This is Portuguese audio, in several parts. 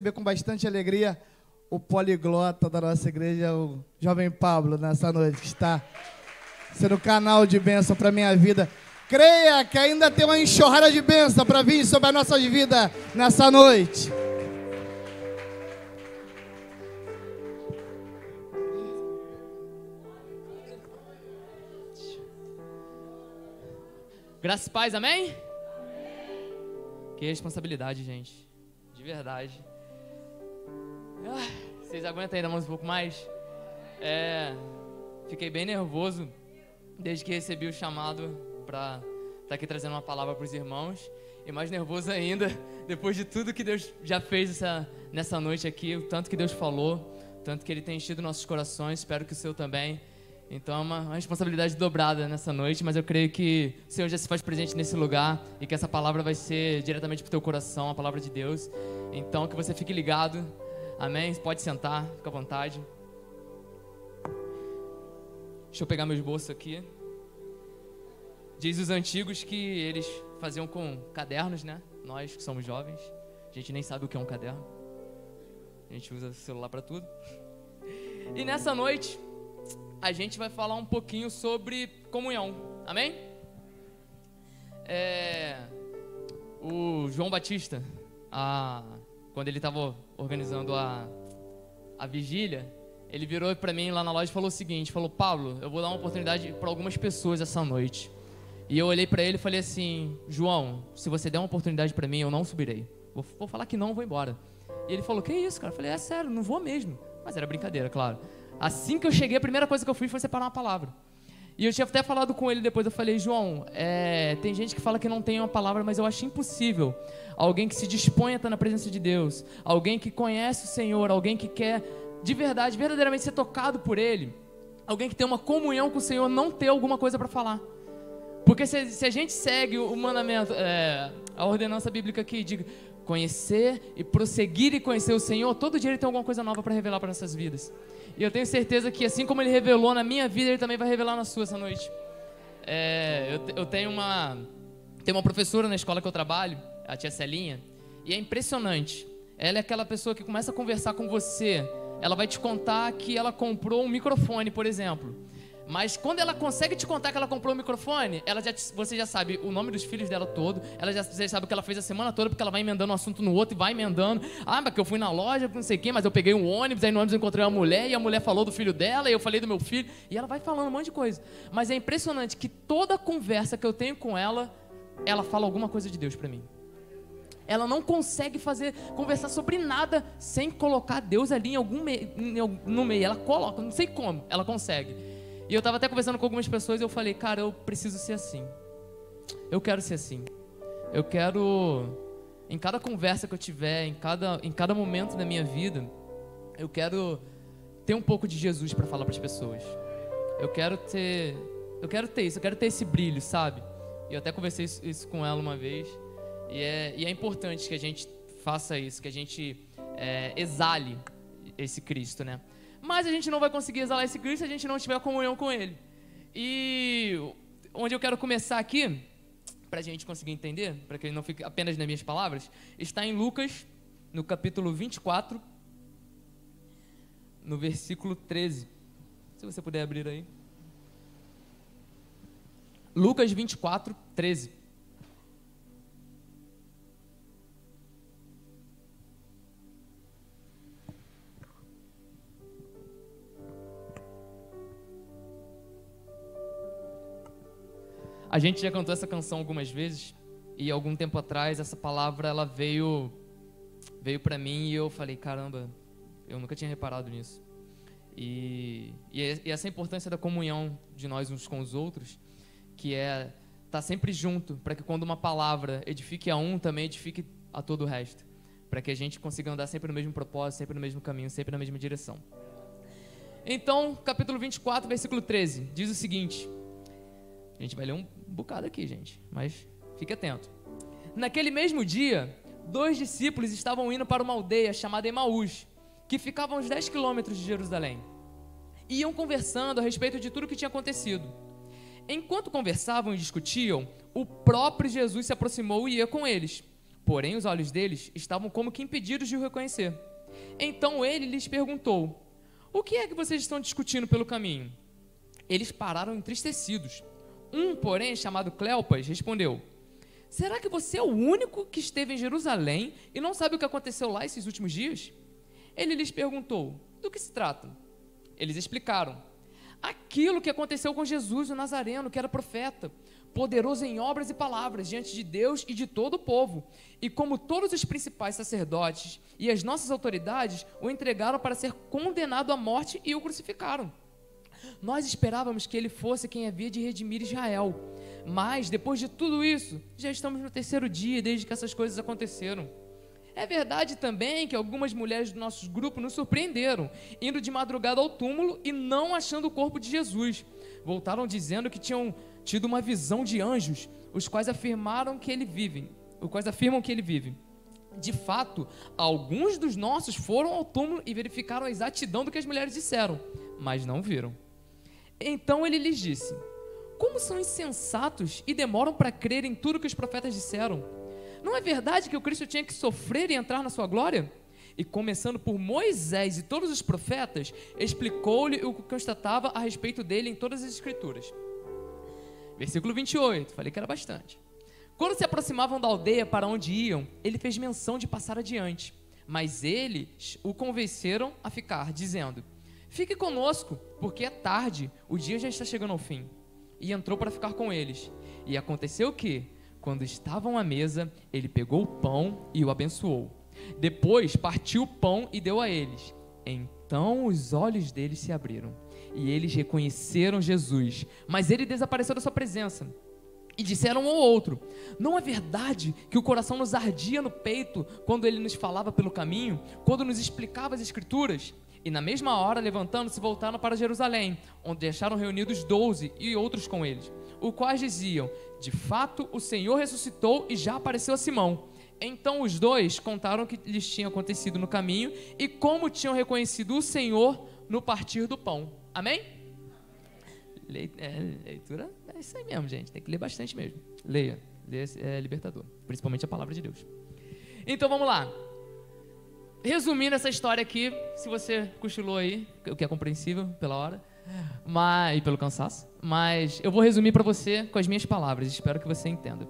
Receber com bastante alegria o poliglota da nossa igreja, o jovem Pablo, nessa noite, que está sendo canal de bênção para a minha vida. Creia que ainda tem uma enxurrada de bênção para vir sobre a nossa vida nessa noite. Graças e paz, amém? Que responsabilidade, gente. De verdade. Vocês aguentam ainda mais um pouco mais? Fiquei bem nervoso desde que recebi o chamado para estar aqui trazendo uma palavra para os irmãos. E mais nervoso ainda depois de tudo que Deus já fez nessa noite aqui. O tanto que Deus falou, o tanto que Ele tem enchido nossos corações. Espero que o seu também. Então é uma responsabilidade dobrada nessa noite, mas eu creio que o Senhor já se faz presente nesse lugar e que essa palavra vai ser diretamente para o teu coração, a palavra de Deus. Então que você fique ligado, amém? Pode sentar, fica à vontade. Deixa eu pegar meu esboço aqui. Diz os antigos que eles faziam com cadernos, né? Nós que somos jovens, a gente nem sabe o que é um caderno. A gente usa celular para tudo. E nessa noite a gente vai falar um pouquinho sobre comunhão, amém? O João Batista, quando ele estava organizando a vigília, ele virou para mim lá na loja e falou o seguinte, falou: Pablo, eu vou dar uma oportunidade para algumas pessoas essa noite. E eu olhei para ele e falei assim: João, se você der uma oportunidade para mim, eu não subirei. Vou falar que não, vou embora. E ele falou: que isso, cara? Eu falei: é sério, não vou mesmo. Mas era brincadeira, claro. Assim que eu cheguei, a primeira coisa que eu fiz foi separar uma palavra. E eu tinha até falado com ele depois, eu falei: João, tem gente que fala que não tem uma palavra, mas eu acho impossível alguém que se dispõe a estar na presença de Deus, alguém que conhece o Senhor, alguém que quer de verdade, verdadeiramente ser tocado por Ele, alguém que tem uma comunhão com o Senhor, não ter alguma coisa para falar. Porque se a gente segue o mandamento, a ordenança bíblica que diz conhecer e prosseguir e conhecer o Senhor, todo dia Ele tem alguma coisa nova para revelar para nossas vidas. E eu tenho certeza que assim como Ele revelou na minha vida, Ele também vai revelar na sua essa noite. Eu tenho uma professora na escola que eu trabalho, a tia Celinha, e é impressionante. Ela é aquela pessoa que começa a conversar com você, ela vai te contar que ela comprou um microfone, por exemplo. Mas quando ela consegue te contar que ela comprou um microfone, você já sabe o nome dos filhos dela todo, você sabe o que ela fez a semana toda, porque ela vai emendando um assunto no outro e vai emendando. Mas que eu fui na loja, não sei o quê, mas eu peguei um ônibus, aí no ônibus eu encontrei uma mulher, e a mulher falou do filho dela, e eu falei do meu filho, e ela vai falando um monte de coisa. Mas é impressionante que toda conversa que eu tenho com ela, ela fala alguma coisa de Deus pra mim. Ela não consegue conversar sobre nada sem colocar Deus ali no meio. Ela coloca, não sei como, ela consegue. E eu estava até conversando com algumas pessoas e eu falei: cara, eu preciso ser assim. Eu quero ser assim. Eu quero, em cada conversa que eu tiver, em cada momento da minha vida, eu quero ter um pouco de Jesus para falar para as pessoas. Eu quero ter isso, eu quero ter esse brilho, sabe? E eu até conversei isso com ela uma vez. E é importante que a gente faça isso, que a gente exale esse Cristo, né? Mas a gente não vai conseguir exalar esse Cristo se a gente não tiver comunhão com Ele. E onde eu quero começar aqui, para a gente conseguir entender, para que ele não fique apenas nas minhas palavras, está em Lucas, no capítulo 24, no versículo 13. Se você puder abrir aí. Lucas 24, 13. A gente já cantou essa canção algumas vezes e algum tempo atrás essa palavra ela veio para mim e eu falei: caramba, eu nunca tinha reparado nisso. E essa importância da comunhão de nós uns com os outros, que é estar sempre junto, para que quando uma palavra edifique a um, também edifique a todo o resto, para que a gente consiga andar sempre no mesmo propósito, sempre no mesmo caminho, sempre na mesma direção. Então, capítulo 24, versículo 13, diz o seguinte. A gente vai ler um bocado aqui, gente, mas fique atento. Naquele mesmo dia, 2 discípulos estavam indo para uma aldeia chamada Emaús, que ficava a uns 10 quilômetros de Jerusalém. Iam conversando a respeito de tudo o que tinha acontecido. Enquanto conversavam e discutiam, o próprio Jesus se aproximou e ia com eles. porém os olhos deles estavam como que impedidos de o reconhecer. Então ele lhes perguntou: o que é que vocês estão discutindo pelo caminho? Eles pararam entristecidos. Um, porém, chamado Cleopas, respondeu: será que você é o único que esteve em Jerusalém e não sabe o que aconteceu lá esses últimos dias? Ele lhes perguntou: do que se trata? Eles explicaram: aquilo que aconteceu com Jesus, o Nazareno, que era profeta, poderoso em obras e palavras diante de Deus e de todo o povo. E como todos os principais sacerdotes e as nossas autoridades o entregaram para ser condenado à morte e o crucificaram. Nós esperávamos que ele fosse quem havia de redimir Israel. Mas, depois de tudo isso, já estamos no 3º dia desde que essas coisas aconteceram. É verdade também que algumas mulheres do nosso grupo nos surpreenderam, indo de madrugada ao túmulo e não achando o corpo de Jesus. Voltaram dizendo que tinham tido uma visão de anjos, os quais afirmam que ele vive. De fato, alguns dos nossos foram ao túmulo e verificaram a exatidão do que as mulheres disseram, mas não viram. Então ele lhes disse: como são insensatos e demoram para crer em tudo que os profetas disseram? Não é verdade que o Cristo tinha que sofrer e entrar na sua glória? E começando por Moisés e todos os profetas, explicou-lhe o que constatava a respeito dele em todas as escrituras. Versículo 28, falei que era bastante. Quando se aproximavam da aldeia para onde iam, ele fez menção de passar adiante, mas eles o convenceram a ficar, dizendo: fique conosco, porque é tarde, o dia já está chegando ao fim. E entrou para ficar com eles. E aconteceu que, quando estavam à mesa, ele pegou o pão e o abençoou. Depois partiu o pão e deu a eles. Então os olhos deles se abriram e eles reconheceram Jesus, mas ele desapareceu da sua presença. E disseram um ao outro: não é verdade que o coração nos ardia no peito quando ele nos falava pelo caminho, quando nos explicava as escrituras? E na mesma hora, levantando-se, voltaram para Jerusalém, onde acharam reunidos 12 e outros com eles, os quais diziam: de fato o Senhor ressuscitou e já apareceu a Simão. Então os dois contaram o que lhes tinha acontecido no caminho e como tinham reconhecido o Senhor no partir do pão. Amém? Leitura é isso aí mesmo, gente. Tem que ler bastante mesmo. Leia é libertador, principalmente a palavra de Deus. Então vamos lá. Resumindo essa história aqui, se você cochilou aí, o que é compreensível pela hora e pelo cansaço, mas eu vou resumir para você com as minhas palavras. Espero que você entenda.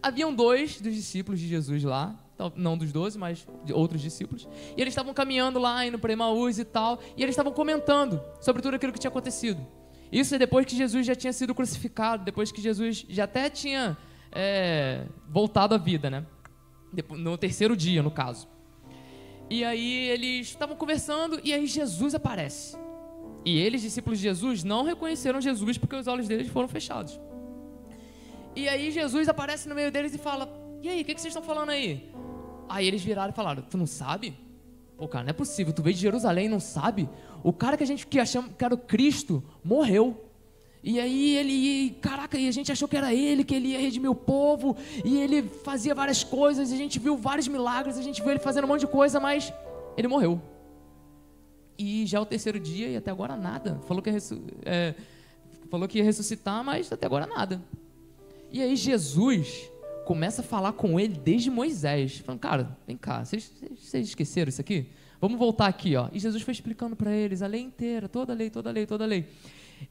Haviam 2 dos discípulos de Jesus lá, não dos 12, mas de outros discípulos, e eles estavam caminhando lá, indo para Emaús e tal, e eles estavam comentando sobre tudo aquilo que tinha acontecido. Isso é depois que Jesus já tinha sido crucificado, depois que Jesus já até tinha voltado à vida, né? No 3º dia, no caso. E aí eles estavam conversando e aí Jesus aparece. E eles, discípulos de Jesus, não reconheceram Jesus porque os olhos deles foram fechados. E aí Jesus aparece no meio deles e fala: e aí, o que vocês estão falando aí? Aí eles viraram e falaram: tu não sabe? Pô, cara, não é possível, tu veio de Jerusalém e não sabe? O cara que a gente achamos que era o Cristo morreu. E aí caraca, e a gente achou que era ele, que ele ia redimir o povo, e ele fazia várias coisas, e a gente viu vários milagres, a gente viu ele fazendo um monte de coisa, mas ele morreu. E já é o 3º dia e até agora nada. Falou que ia ressuscitar, mas até agora nada. E aí Jesus começa a falar com ele desde Moisés, falando: cara, vem cá, vocês esqueceram isso aqui? Vamos voltar aqui, ó. E Jesus foi explicando para eles a lei inteira, toda a lei.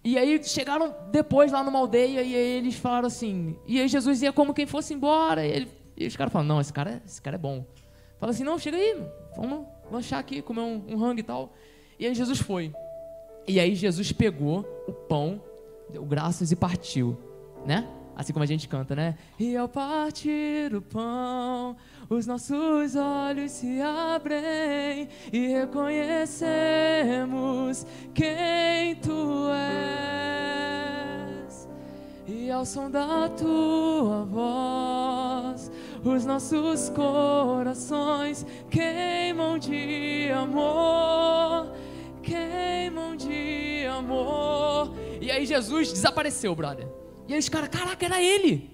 E aí chegaram depois lá numa aldeia e aí eles falaram assim, e aí Jesus ia como quem fosse embora, e os caras falaram: não, esse cara é bom. Fala assim: não, chega aí, vamos lanchar aqui, comer um rango e tal. E aí Jesus foi. E aí Jesus pegou o pão, deu graças e partiu, né? Assim como a gente canta, né? E ao partir o pão, os nossos olhos se abrem e reconhecemos quem tu és. E ao som da tua voz, os nossos corações queimam de amor, E aí Jesus desapareceu, brother. E aí os caras: caraca, era ele.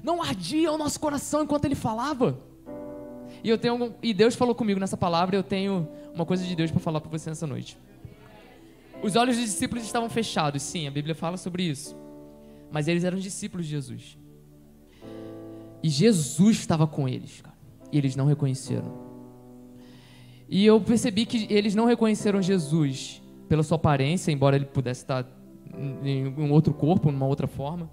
Não ardia o nosso coração enquanto ele falava. E Deus falou comigo nessa palavra. Eu tenho uma coisa de Deus para falar para você nessa noite. Os olhos dos discípulos estavam fechados. Sim, a Bíblia fala sobre isso. Mas eles eram discípulos de Jesus. E Jesus estava com eles, cara. e eles não reconheceram. E eu percebi que eles não reconheceram Jesus pela sua aparência, embora ele pudesse estar em um outro corpo, numa outra forma.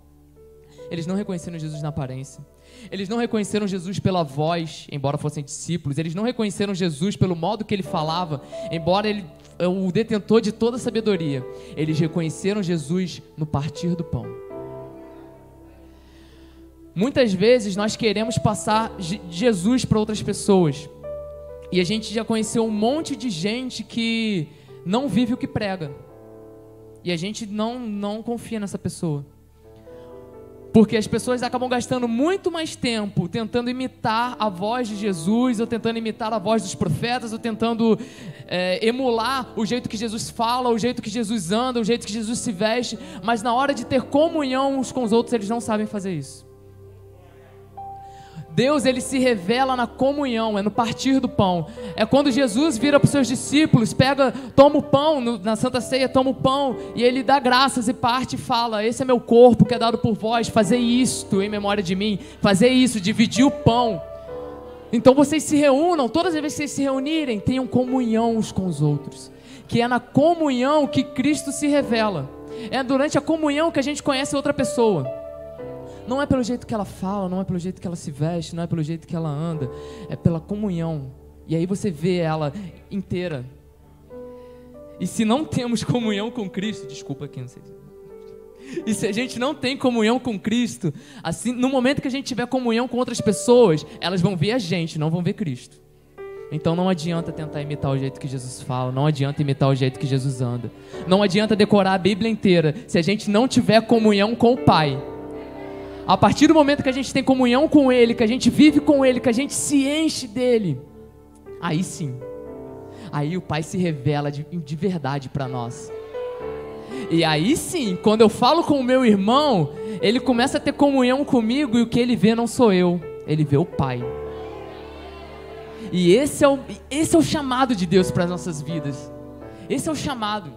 Eles não reconheceram Jesus na aparência. Eles não reconheceram Jesus pela voz, embora fossem discípulos. Eles não reconheceram Jesus pelo modo que ele falava, embora ele é o detentor de toda a sabedoria. Eles reconheceram Jesus no partir do pão. Muitas vezes nós queremos passar Jesus para outras pessoas. E a gente já conheceu um monte de gente que não vive o que prega. E a gente não confia nessa pessoa. Porque as pessoas acabam gastando muito mais tempo tentando imitar a voz de Jesus, ou tentando imitar a voz dos profetas, ou tentando emular o jeito que Jesus fala, o jeito que Jesus anda, o jeito que Jesus se veste. Mas na hora de ter comunhão uns com os outros, eles não sabem fazer isso. Deus, ele se revela na comunhão, é no partir do pão. É quando Jesus vira para os seus discípulos, toma o pão, na Santa Ceia toma o pão, e ele dá graças e parte e fala: esse é meu corpo que é dado por vós, fazei isto em memória de mim, fazei isso, dividir o pão. Então vocês se reúnam, todas as vezes que vocês se reunirem, tenham comunhão uns com os outros, que é na comunhão que Cristo se revela. É durante a comunhão que a gente conhece outra pessoa. Não é pelo jeito que ela fala, não é pelo jeito que ela se veste, não é pelo jeito que ela anda, é pela comunhão. E aí você vê ela inteira. E se não temos comunhão com Cristo, desculpa aqui, não sei. E se a gente não tem comunhão com Cristo, assim, no momento que a gente tiver comunhão com outras pessoas, elas vão ver a gente, não vão ver Cristo. Então não adianta tentar imitar o jeito que Jesus fala, não adianta imitar o jeito que Jesus anda. Não adianta decorar a Bíblia inteira se a gente não tiver comunhão com o Pai. A partir do momento que a gente tem comunhão com Ele, que a gente vive com Ele, que a gente se enche dEle, aí sim, aí o Pai se revela de verdade para nós. E aí sim, quando eu falo com o meu irmão, ele começa a ter comunhão comigo, e o que ele vê não sou eu, ele vê o Pai. E esse é o chamado de Deus para as nossas vidas. Esse é o chamado.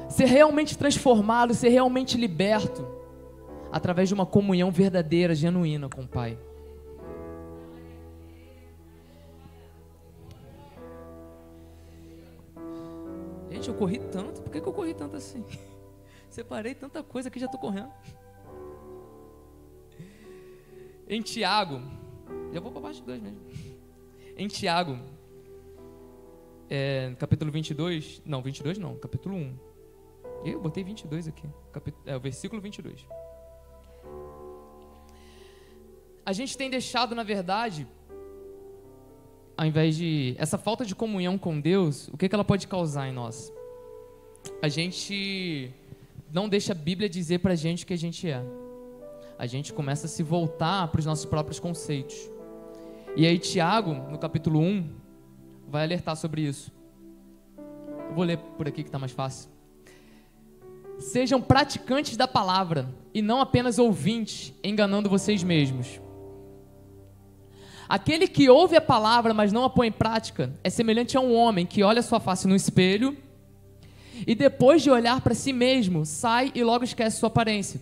Ser realmente transformado, ser realmente liberto, através de uma comunhão verdadeira, genuína com o Pai. Gente, eu corri tanto. Por que eu corri tanto assim? Separei tanta coisa que já estou correndo. Em Tiago, já vou para baixo 2 mesmo. Em Tiago, capítulo 22, não, 22 não, capítulo 1. Eu botei 22 aqui, o versículo 22. A gente tem deixado, na verdade, ao invés de... essa falta de comunhão com Deus, o que ela pode causar em nós? A gente não deixa a Bíblia dizer pra gente o que a gente é. A gente começa a se voltar para os nossos próprios conceitos. E aí Tiago, no capítulo 1, vai alertar sobre isso. Eu vou ler por aqui que está mais fácil. Sejam praticantes da palavra e não apenas ouvintes, enganando vocês mesmos. Aquele que ouve a palavra, mas não a põe em prática, é semelhante a um homem que olha sua face no espelho e depois de olhar para si mesmo, sai e logo esquece sua aparência.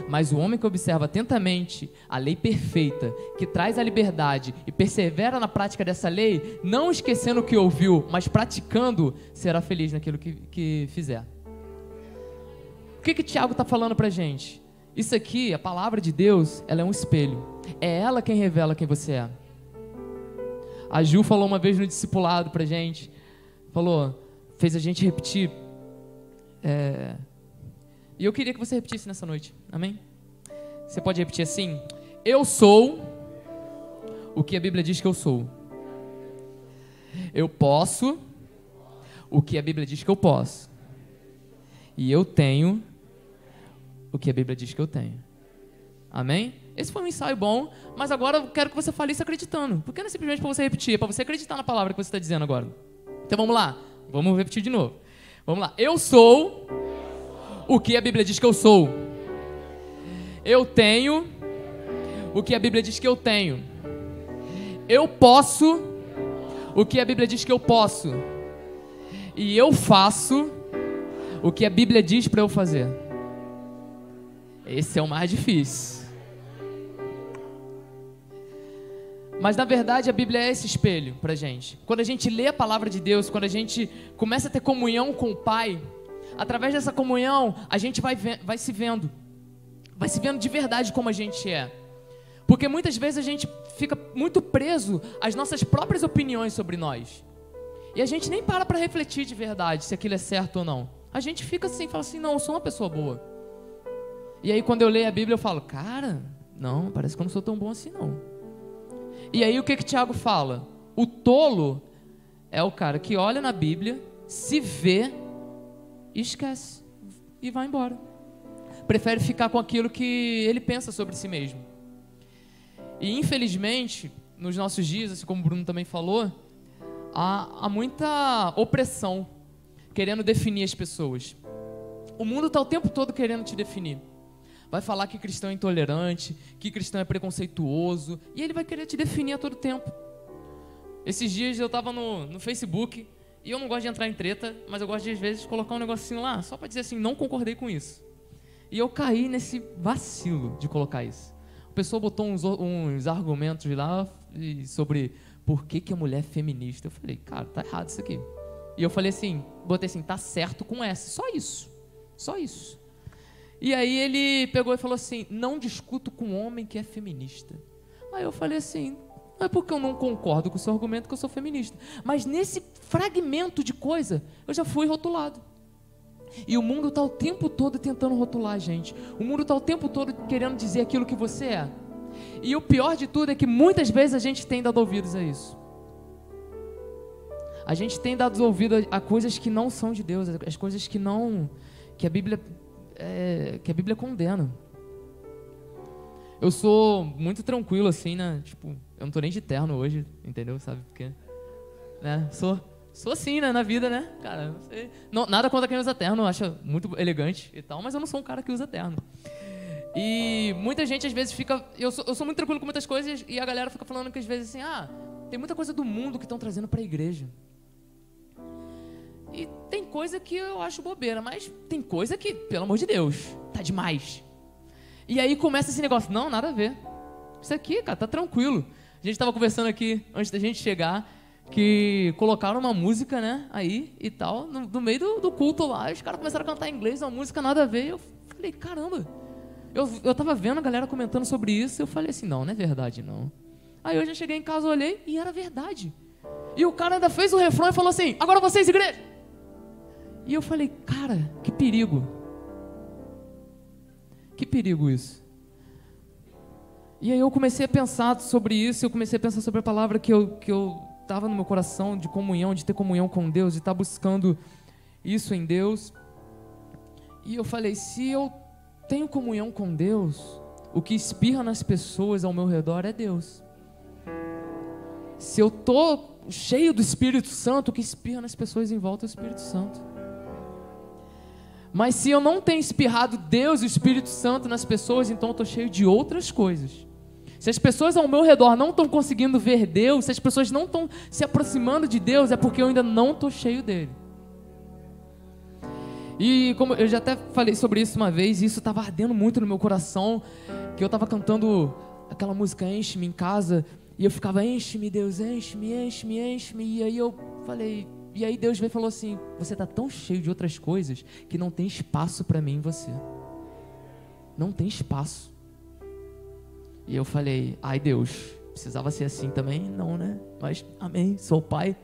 Mas o homem que observa atentamente a lei perfeita, que traz a liberdade e persevera na prática dessa lei, não esquecendo o que ouviu, mas praticando, será feliz naquilo que fizer. O que Tiago está falando para a gente? Isso aqui, a palavra de Deus, ela é um espelho. É ela quem revela quem você é. A Ju falou uma vez no discipulado pra gente, fez a gente repetir, e eu queria que você repetisse nessa noite, amém? Você pode repetir assim: eu sou o que a Bíblia diz que eu sou. Eu posso o que a Bíblia diz que eu posso. E eu tenho o que a Bíblia diz que eu tenho. Amém? Esse foi um ensaio bom, mas agora eu quero que você fale isso acreditando. Porque não é simplesmente para você repetir, é para você acreditar na palavra que você está dizendo agora. Então vamos lá, vamos repetir de novo. Vamos lá. Eu sou o que a Bíblia diz que eu sou. Eu tenho o que a Bíblia diz que eu tenho. Eu posso o que a Bíblia diz que eu posso. E eu faço o que a Bíblia diz para eu fazer. Esse é o mais difícil. Mas na verdade a Bíblia é esse espelho pra gente. Quando a gente lê a palavra de Deus, quando a gente começa a ter comunhão com o Pai, através dessa comunhão a gente vai se vendo de verdade como a gente é. Porque muitas vezes a gente fica muito preso às nossas próprias opiniões sobre nós. E a gente nem para refletir de verdade se aquilo é certo ou não. A gente fica assim, fala assim, não, eu sou uma pessoa boa. E aí quando eu leio a Bíblia eu falo, cara, não, parece que eu não sou tão bom assim não. E aí o que Tiago fala? O tolo é o cara que olha na Bíblia, se vê e esquece. E vai embora. Prefere ficar com aquilo que ele pensa sobre si mesmo. E infelizmente, nos nossos dias, assim como o Bruno também falou, há muita opressão querendo definir as pessoas. O mundo está o tempo todo querendo te definir. Vai falar que cristão é intolerante, que cristão é preconceituoso, e ele vai querer te definir a todo tempo. Esses dias eu estava no Facebook, e eu não gosto de entrar em treta, mas eu gosto de às vezes colocar um negocinho lá, só para dizer assim, não concordei com isso. E eu caí nesse vacilo de colocar isso. A pessoa botou uns argumentos lá sobre por que a mulher é feminista. Eu falei, cara, tá errado isso aqui. E eu falei assim, botei assim, tá certo com essa, só isso. Só isso. E aí ele pegou e falou assim, não discuto com um homem que é feminista. Aí eu falei assim, não é porque eu não concordo com o seu argumento que eu sou feminista. Mas nesse fragmento de coisa, eu já fui rotulado. E o mundo está o tempo todo tentando rotular a gente. O mundo está o tempo todo querendo dizer aquilo que você é. E o pior de tudo é que muitas vezes a gente tem dado ouvidos a isso. A gente tem dado ouvidos a coisas que não são de Deus, as coisas que a Bíblia condena. Eu sou muito tranquilo assim, né? Tipo, eu não tô nem de terno hoje, entendeu? Sabe por quê? Né? Sou assim, né? Na vida, né? Cara, não sei. Nada contra quem usa terno, eu acho muito elegante e tal, mas eu não sou um cara que usa terno. E muita gente às vezes fica... Eu sou muito tranquilo com muitas coisas e a galera fica falando que às vezes assim, tem muita coisa do mundo que estão trazendo pra igreja. E tem coisa que eu acho bobeira, mas tem coisa que, pelo amor de Deus, tá demais. E aí começa esse negócio, não, nada a ver. Isso aqui, cara, tá tranquilo. A gente tava conversando aqui, antes da gente chegar, que colocaram uma música, né, aí e tal, no meio do culto lá, os caras começaram a cantar em inglês, uma música nada a ver, e eu falei, caramba. Eu tava vendo a galera comentando sobre isso, e eu falei assim, não é verdade, não. Aí eu já cheguei em casa, olhei, e era verdade. E o cara ainda fez o refrão e falou assim, agora vocês, igreja. E eu falei, cara, que perigo. Que perigo isso. E aí eu comecei a pensar sobre isso, eu comecei a pensar sobre a palavra que eu estava no meu coração, de comunhão, de ter comunhão com Deus, de estar buscando isso em Deus. E eu falei, se eu tenho comunhão com Deus, o que espirra nas pessoas ao meu redor é Deus. Se eu estou cheio do Espírito Santo, o que espirra nas pessoas em volta é o Espírito Santo. Mas se eu não tenho espirrado Deus e o Espírito Santo nas pessoas, então eu estou cheio de outras coisas. Se as pessoas ao meu redor não estão conseguindo ver Deus, se as pessoas não estão se aproximando de Deus, é porque eu ainda não estou cheio dele. E como eu já até falei sobre isso uma vez, e isso estava ardendo muito no meu coração, que eu estava cantando aquela música Enche-me em casa, e eu ficava, enche-me Deus, enche-me, enche-me, enche-me, e aí eu falei... E aí Deus veio e falou assim, você está tão cheio de outras coisas que não tem espaço para mim em você. Não tem espaço. E eu falei, ai Deus, precisava ser assim também? Não, né? Mas amém, sou o Pai.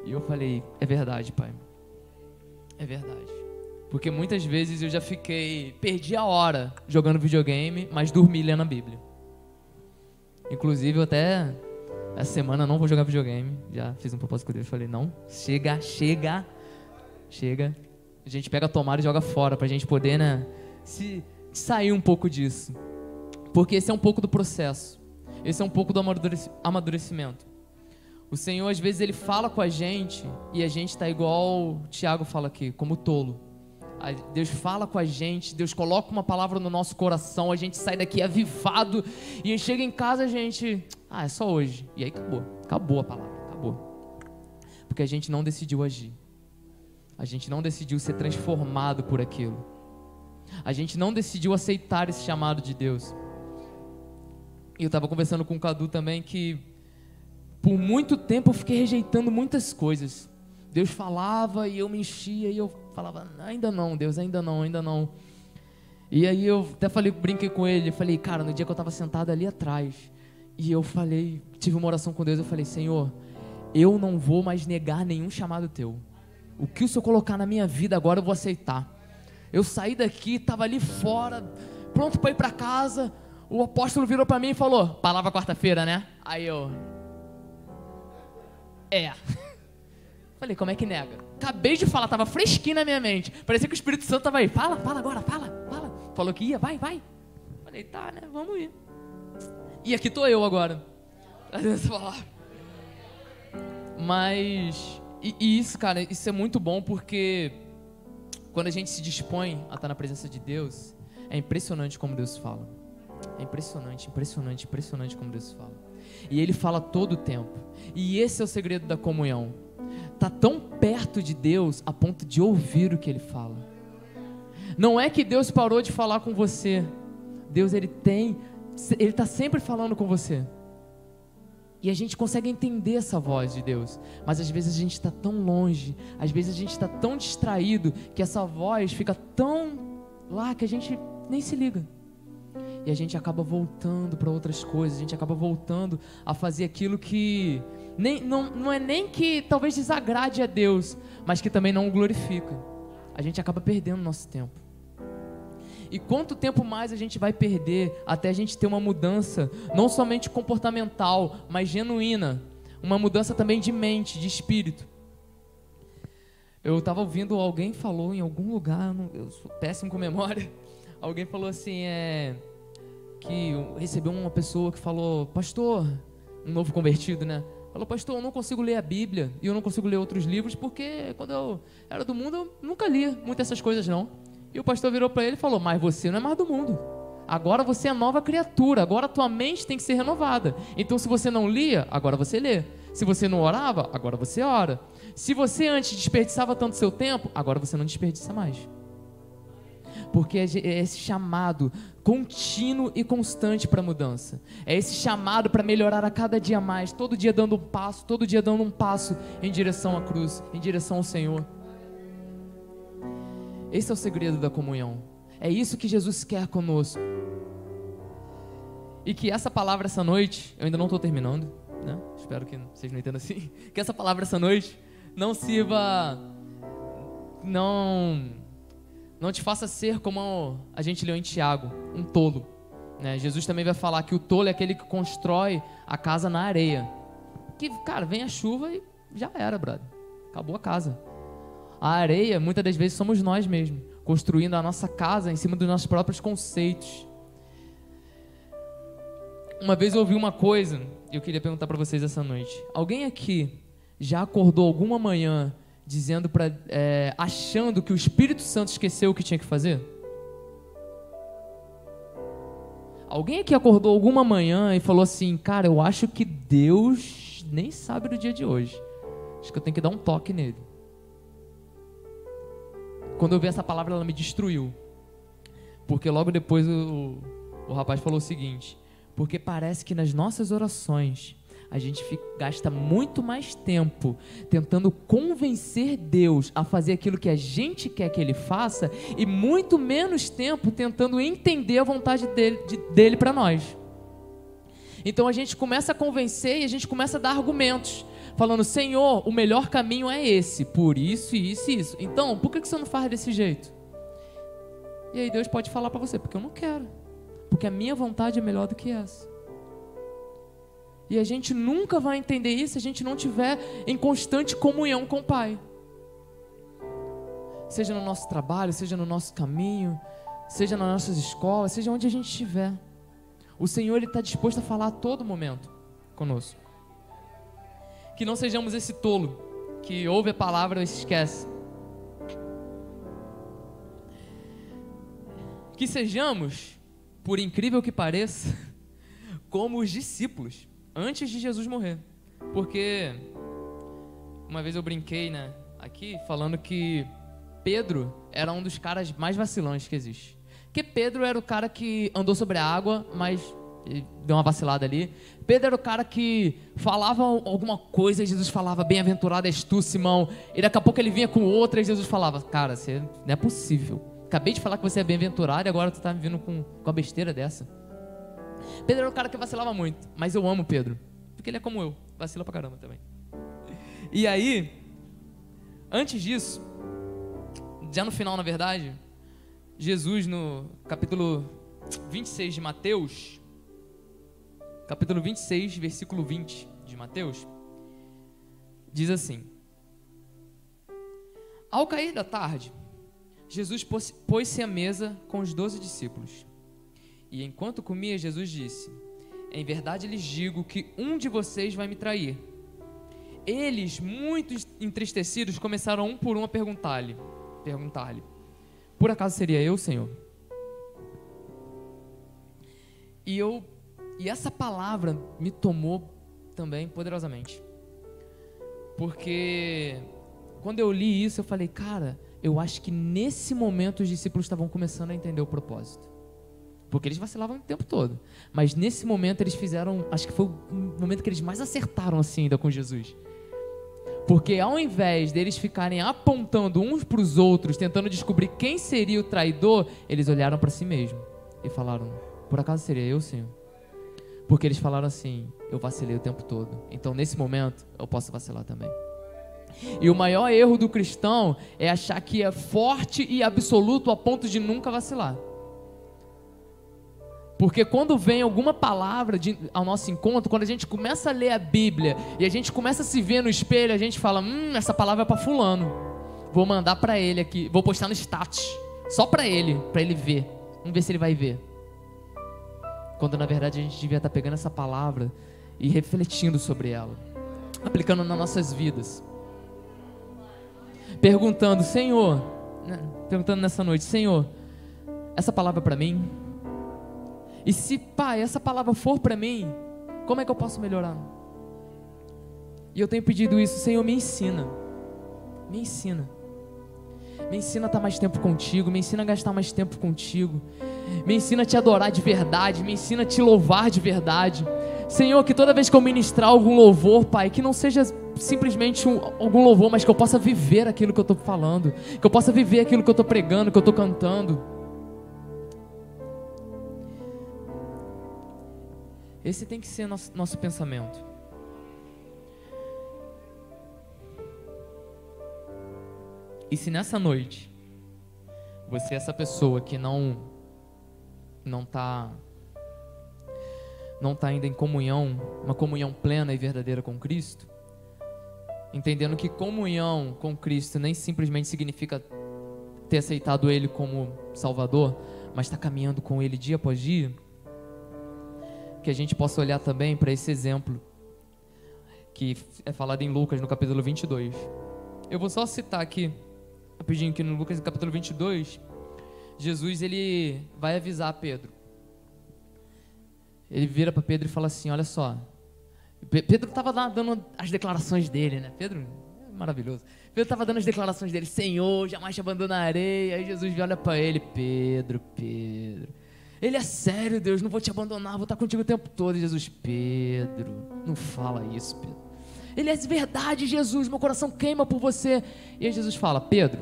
E eu falei, é verdade, Pai. É verdade. Porque muitas vezes eu já perdi a hora jogando videogame, mas dormi lendo a Bíblia. Inclusive eu até... Essa semana eu não vou jogar videogame. Já fiz um propósito com Deus. Falei, não, chega. A gente pega a tomada e joga fora pra gente poder, né, sair um pouco disso. Porque esse é um pouco do processo. Esse é um pouco do amadurecimento. O Senhor, às vezes, Ele fala com a gente e a gente tá igual o Tiago fala aqui, como tolo. Deus fala com a gente, Deus coloca uma palavra no nosso coração, a gente sai daqui avivado e a gente chega em casa, a gente... é só hoje. E aí acabou a palavra, acabou. Porque a gente não decidiu agir. A gente não decidiu ser transformado por aquilo. A gente não decidiu aceitar esse chamado de Deus. E eu estava conversando com o Cadu também que por muito tempo eu fiquei rejeitando muitas coisas. Deus falava e eu me enchia e eu falava, ainda não, Deus, ainda não, ainda não. E aí eu até brinquei com ele, eu falei, cara, no dia que eu estava sentado ali atrás, e eu falei, tive uma oração com Deus, eu falei, Senhor, eu não vou mais negar nenhum chamado teu. O que o Senhor colocar na minha vida agora eu vou aceitar. Eu saí daqui, estava ali fora, pronto para ir para casa, o apóstolo virou para mim e falou, palavra quarta-feira, né? Aí eu, falei, como é que nega? Acabei de falar, estava fresquinho na minha mente, parecia que o Espírito Santo estava aí, fala agora, fala. Falou que ia, vai. Falei, tá, né, vamos ir. E aqui tô eu agora. Mas, e isso, cara, isso é muito bom porque quando a gente se dispõe a estar na presença de Deus, é impressionante como Deus fala. É impressionante como Deus fala. E Ele fala todo o tempo. E esse é o segredo da comunhão. Tá tão perto de Deus a ponto de ouvir o que Ele fala. Não é que Deus parou de falar com você. Deus, Ele está sempre falando com você. E a gente consegue entender essa voz de Deus. Mas às vezes a gente está tão longe, às vezes a gente está tão distraído, que essa voz fica tão lá que a gente nem se liga. E a gente acaba voltando para outras coisas, a gente acaba voltando a fazer aquilo que não é nem que talvez desagrade a Deus, mas que também não o glorifica. A gente acaba perdendo nosso tempo. E quanto tempo mais a gente vai perder até a gente ter uma mudança, não somente comportamental, mas genuína, uma mudança também de mente, de espírito. Eu estava ouvindo, alguém falou em algum lugar, eu sou péssimo com memória, alguém falou assim, que recebeu uma pessoa que falou, pastor, um novo convertido, né? Falou, pastor, eu não consigo ler a Bíblia e eu não consigo ler outros livros porque quando eu era do mundo eu nunca lia muitas essas coisas não. E o pastor virou para ele e falou, mas você não é mais do mundo. Agora você é nova criatura, agora a tua mente tem que ser renovada. Então se você não lia, agora você lê. Se você não orava, agora você ora. Se você antes desperdiçava tanto seu tempo, agora você não desperdiça mais. Porque é esse chamado contínuo e constante para a mudança. É esse chamado para melhorar a cada dia mais, todo dia dando um passo em direção à cruz, em direção ao Senhor. Esse é o segredo da comunhão. É isso que Jesus quer conosco. E que essa palavra essa noite, eu ainda não estou terminando, né? Espero que vocês não entendam assim. Que essa palavra essa noite não sirva, não te faça ser como a gente leu em Tiago, um tolo, né? Jesus também vai falar que o tolo é aquele que constrói a casa na areia. Que, cara, vem a chuva e já era, brother. Acabou a casa. A areia, muitas das vezes, somos nós mesmos, construindo a nossa casa em cima dos nossos próprios conceitos. Uma vez eu ouvi uma coisa, e eu queria perguntar para vocês essa noite. Alguém aqui já acordou alguma manhã dizendo achando que o Espírito Santo esqueceu o que tinha que fazer? Alguém aqui acordou alguma manhã e falou assim, cara, eu acho que Deus nem sabe do dia de hoje. Acho que eu tenho que dar um toque nele. Quando eu vi essa palavra, ela me destruiu. Porque logo depois o rapaz falou o seguinte, porque parece que nas nossas orações a gente gasta muito mais tempo tentando convencer Deus a fazer aquilo que a gente quer que Ele faça e muito menos tempo tentando entender a vontade dele para nós. Então a gente começa a convencer e a gente começa a dar argumentos, falando, Senhor, o melhor caminho é esse, por isso, isso e isso. Então, por que você não faz desse jeito? E aí Deus pode falar para você, porque eu não quero, porque a minha vontade é melhor do que essa. E a gente nunca vai entender isso se a gente não estiver em constante comunhão com o Pai. Seja no nosso trabalho, seja no nosso caminho, seja nas nossas escolas, seja onde a gente estiver. O Senhor está disposto a falar a todo momento conosco. Que não sejamos esse tolo que ouve a palavra e se esquece. Que sejamos, por incrível que pareça, como os discípulos antes de Jesus morrer. Porque uma vez eu brinquei, né, aqui, falando que Pedro era um dos caras mais vacilantes que existe. Porque Pedro era o cara que andou sobre a água, mas Ele deu uma vacilada ali. Pedro era o cara que falava alguma coisa e Jesus falava, bem-aventurado és tu, Simão. E daqui a pouco ele vinha com outra e Jesus falava, cara, você não é possível. Acabei de falar que você é bem-aventurado e agora tu tá me vindo com a besteira dessa. Pedro era o cara que vacilava muito, mas eu amo Pedro, porque ele é como eu, vacila pra caramba também. E aí, antes disso, já no final, na verdade, Jesus no capítulo 26 de Mateus, capítulo 26, versículo 20 de Mateus, diz assim: ao cair da tarde, Jesus pôs-se à mesa com os 12 discípulos. E enquanto comia, Jesus disse: em verdade lhes digo que um de vocês vai me trair. Eles, muito entristecidos, começaram um por um a perguntar-lhe: por acaso seria eu, Senhor? E essa palavra me tomou também poderosamente. Porque quando eu li isso, eu falei, cara, eu acho que nesse momento os discípulos estavam começando a entender o propósito. Porque eles vacilavam o tempo todo. Mas nesse momento eles fizeram, acho que foi o momento que eles mais acertaram assim ainda com Jesus. Porque ao invés deles ficarem apontando uns para os outros, tentando descobrir quem seria o traidor, eles olharam para si mesmo e falaram, por acaso seria eu, Senhor? Porque eles falaram assim, eu vacilei o tempo todo, então nesse momento eu posso vacilar também. E o maior erro do cristão é achar que é forte e absoluto a ponto de nunca vacilar. Porque quando vem alguma palavra ao nosso encontro, quando a gente começa a ler a Bíblia e a gente começa a se ver no espelho, a gente fala, essa palavra é para fulano, vou mandar para ele aqui, vou postar no status, só para ele ver, vamos ver se ele vai ver. Quando na verdade a gente devia estar pegando essa palavra e refletindo sobre ela, aplicando nas nossas vidas, perguntando nessa noite, Senhor, essa palavra é para mim? E se, Pai, essa palavra for para mim, como é que eu posso melhorar? E eu tenho pedido isso, Senhor, me ensina a estar mais tempo contigo, me ensina a gastar mais tempo contigo, me ensina a te adorar de verdade, me ensina a te louvar de verdade. Senhor, que toda vez que eu ministrar algum louvor, Pai, que não seja simplesmente algum louvor, mas que eu possa viver aquilo que eu estou falando, que eu possa viver aquilo que eu estou pregando, que eu estou cantando. Esse tem que ser nosso pensamento. E se nessa noite você é essa pessoa que não está ainda em comunhão, uma comunhão plena e verdadeira com Cristo, entendendo que comunhão com Cristo nem simplesmente significa ter aceitado Ele como Salvador, mas está caminhando com Ele dia após dia, que a gente possa olhar também para esse exemplo que é falado em Lucas no capítulo 22. Eu vou só citar aqui rapidinho que no Lucas no capítulo 22, Jesus ele vai avisar Pedro. Ele vira para Pedro e fala assim, olha só, Pedro estava dando as declarações dele, né? Pedro é maravilhoso. Pedro estava dando as declarações dele, Senhor, jamais te abandonarei. Aí Jesus olha para ele, Pedro, Ele é sério, Deus, não vou te abandonar, vou estar contigo o tempo todo. E Jesus, Pedro, não fala isso, Pedro. Ele é verdade, Jesus, meu coração queima por você. E aí Jesus fala, Pedro,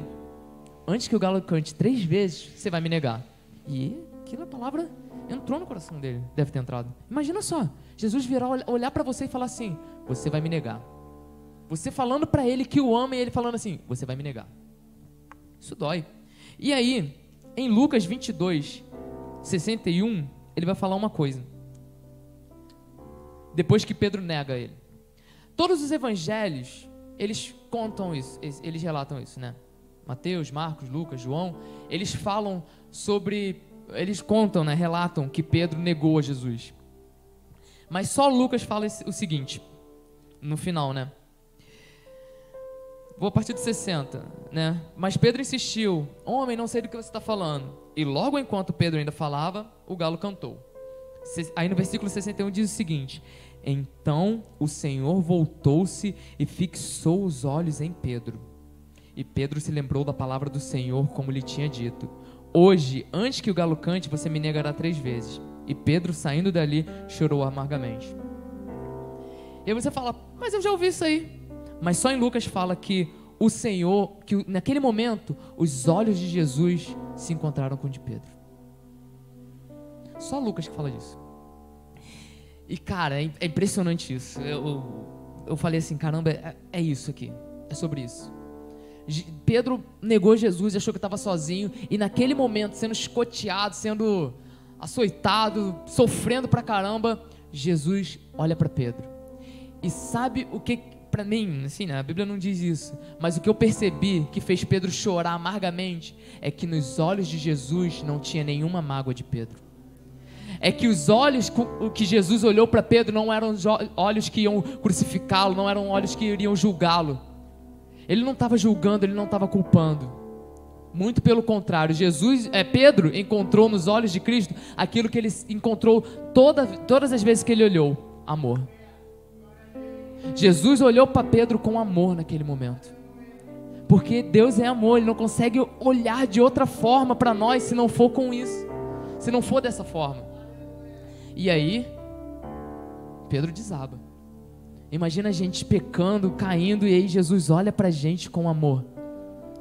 antes que o galo cante 3 vezes, você vai me negar. E aquela palavra entrou no coração dele, deve ter entrado. Imagina só, Jesus virar, olhar para você e falar assim, você vai me negar. Você falando para ele que o ama e ele falando assim, você vai me negar. Isso dói. E aí, em Lucas 22, 61, ele vai falar uma coisa. Depois que Pedro nega ele. Todos os evangelhos, eles contam isso, eles relatam isso, né? Mateus, Marcos, Lucas, João, eles falam sobre, eles contam, né? Relatam que Pedro negou a Jesus. Mas só Lucas fala o seguinte, no final, né? Vou a partir de 60, né? Mas Pedro insistiu, homem, não sei do que você está falando. E logo enquanto Pedro ainda falava, o galo cantou. Aí no versículo 61 diz o seguinte, então o Senhor voltou-se e fixou os olhos em Pedro. E Pedro se lembrou da palavra do Senhor, como lhe tinha dito, hoje, antes que o galo cante, você me negará 3 vezes. E Pedro, saindo dali, chorou amargamente. E aí você fala, mas eu já ouvi isso aí. Mas só em Lucas fala que o Senhor, que naquele momento, os olhos de Jesus se encontraram com o de Pedro. Só Lucas que fala disso. E cara, é impressionante isso. Eu falei assim, caramba, é isso aqui. É sobre isso. Pedro negou Jesus, achou que estava sozinho. E naquele momento, sendo escoteado, sendo açoitado, sofrendo pra caramba, Jesus olha para Pedro. E sabe o que, para mim, assim, né, a Bíblia não diz isso, mas o que eu percebi que fez Pedro chorar amargamente é que nos olhos de Jesus não tinha nenhuma mágoa de Pedro. É que os olhos que Jesus olhou para Pedro não eram olhos que iam crucificá-lo, não eram olhos que iriam julgá-lo. Ele não estava julgando, ele não estava culpando. Muito pelo contrário, Pedro encontrou nos olhos de Cristo aquilo que ele encontrou todas as vezes que ele olhou: amor. Jesus olhou para Pedro com amor naquele momento, porque Deus é amor, Ele não consegue olhar de outra forma para nós se não for com isso, se não for dessa forma. E aí Pedro desaba. Imagina a gente pecando, caindo, e aí Jesus olha pra gente com amor.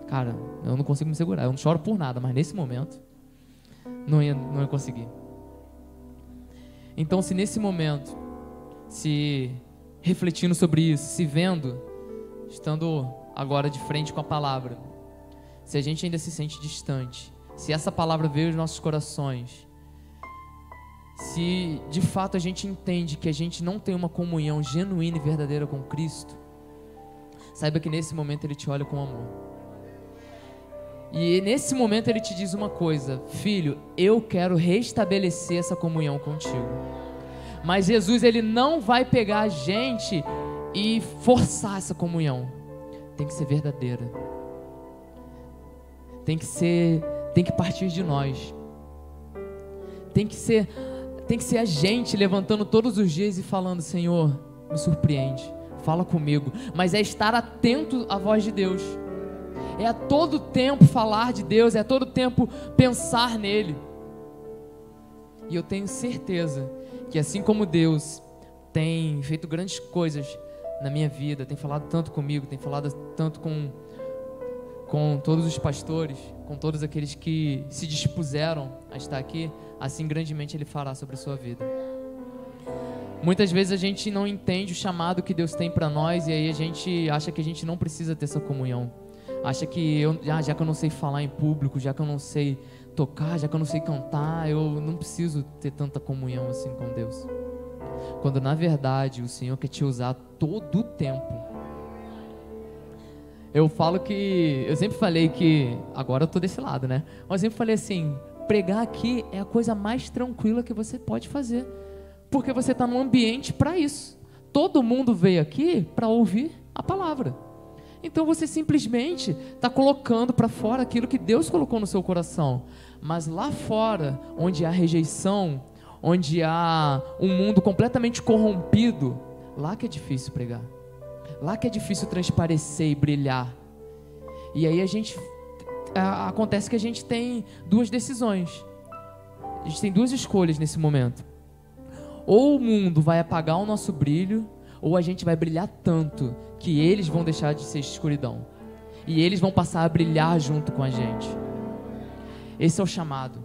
Cara, eu não consigo me segurar, eu não choro por nada, mas nesse momento não ia conseguir. Então, se nesse momento, se refletindo sobre isso, se vendo, estando agora de frente com a palavra, se a gente ainda se sente distante, se essa palavra veio aos nossos corações, se de fato a gente entende que a gente não tem uma comunhão genuína e verdadeira com Cristo, saiba que nesse momento Ele te olha com amor. E nesse momento Ele te diz uma coisa: filho, eu quero restabelecer essa comunhão contigo. Mas Jesus, Ele não vai pegar a gente e forçar essa comunhão. Tem que ser verdadeira. Tem que partir de nós. Tem que ser a gente levantando todos os dias e falando: Senhor, me surpreende, fala comigo. Mas é estar atento à voz de Deus. É a todo tempo falar de Deus, é a todo tempo pensar nele. E eu tenho certeza que assim como Deus tem feito grandes coisas na minha vida, tem falado tanto comigo, tem falado tanto com todos os pastores, com todos aqueles que se dispuseram a estar aqui, assim grandemente Ele fará sobre a sua vida. Muitas vezes a gente não entende o chamado que Deus tem para nós, e aí a gente acha que a gente não precisa ter essa comunhão. Acha que já que eu não sei falar em público, já que eu não sei tocar, já que eu não sei cantar, eu não preciso ter tanta comunhão assim com Deus. Quando na verdade o Senhor quer te usar todo o tempo. Eu sempre falei que, agora eu tô desse lado, né? Mas eu sempre falei assim, pregar aqui é a coisa mais tranquila que você pode fazer, porque você está num ambiente para isso. Todo mundo veio aqui para ouvir a palavra. Então você simplesmente está colocando para fora aquilo que Deus colocou no seu coração. Mas lá fora, onde há rejeição, onde há um mundo completamente corrompido, lá que é difícil pregar. Lá que é difícil transparecer e brilhar. E aí acontece que a gente tem duas decisões. A gente tem duas escolhas nesse momento. Ou o mundo vai apagar o nosso brilho, ou a gente vai brilhar tanto que eles vão deixar de ser escuridão e eles vão passar a brilhar junto com a gente. Esse é o chamado.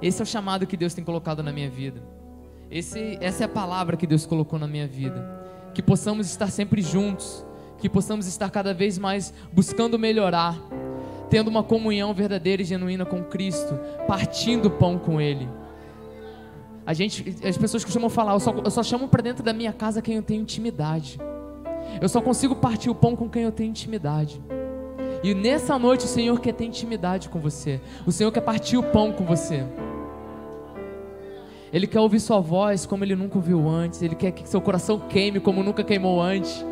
Esse é o chamado que Deus tem colocado na minha vida. Essa é a palavra que Deus colocou na minha vida. Que possamos estar sempre juntos, que possamos estar cada vez mais buscando melhorar, tendo uma comunhão verdadeira e genuína com Cristo, partindo o pão com Ele. As pessoas costumam falar: eu só chamo para dentro da minha casa quem eu tenho intimidade. Eu só consigo partir o pão com quem eu tenho intimidade. E nessa noite o Senhor quer ter intimidade com você. O Senhor quer partir o pão com você. Ele quer ouvir sua voz como Ele nunca ouviu antes. Ele quer que seu coração queime como nunca queimou antes.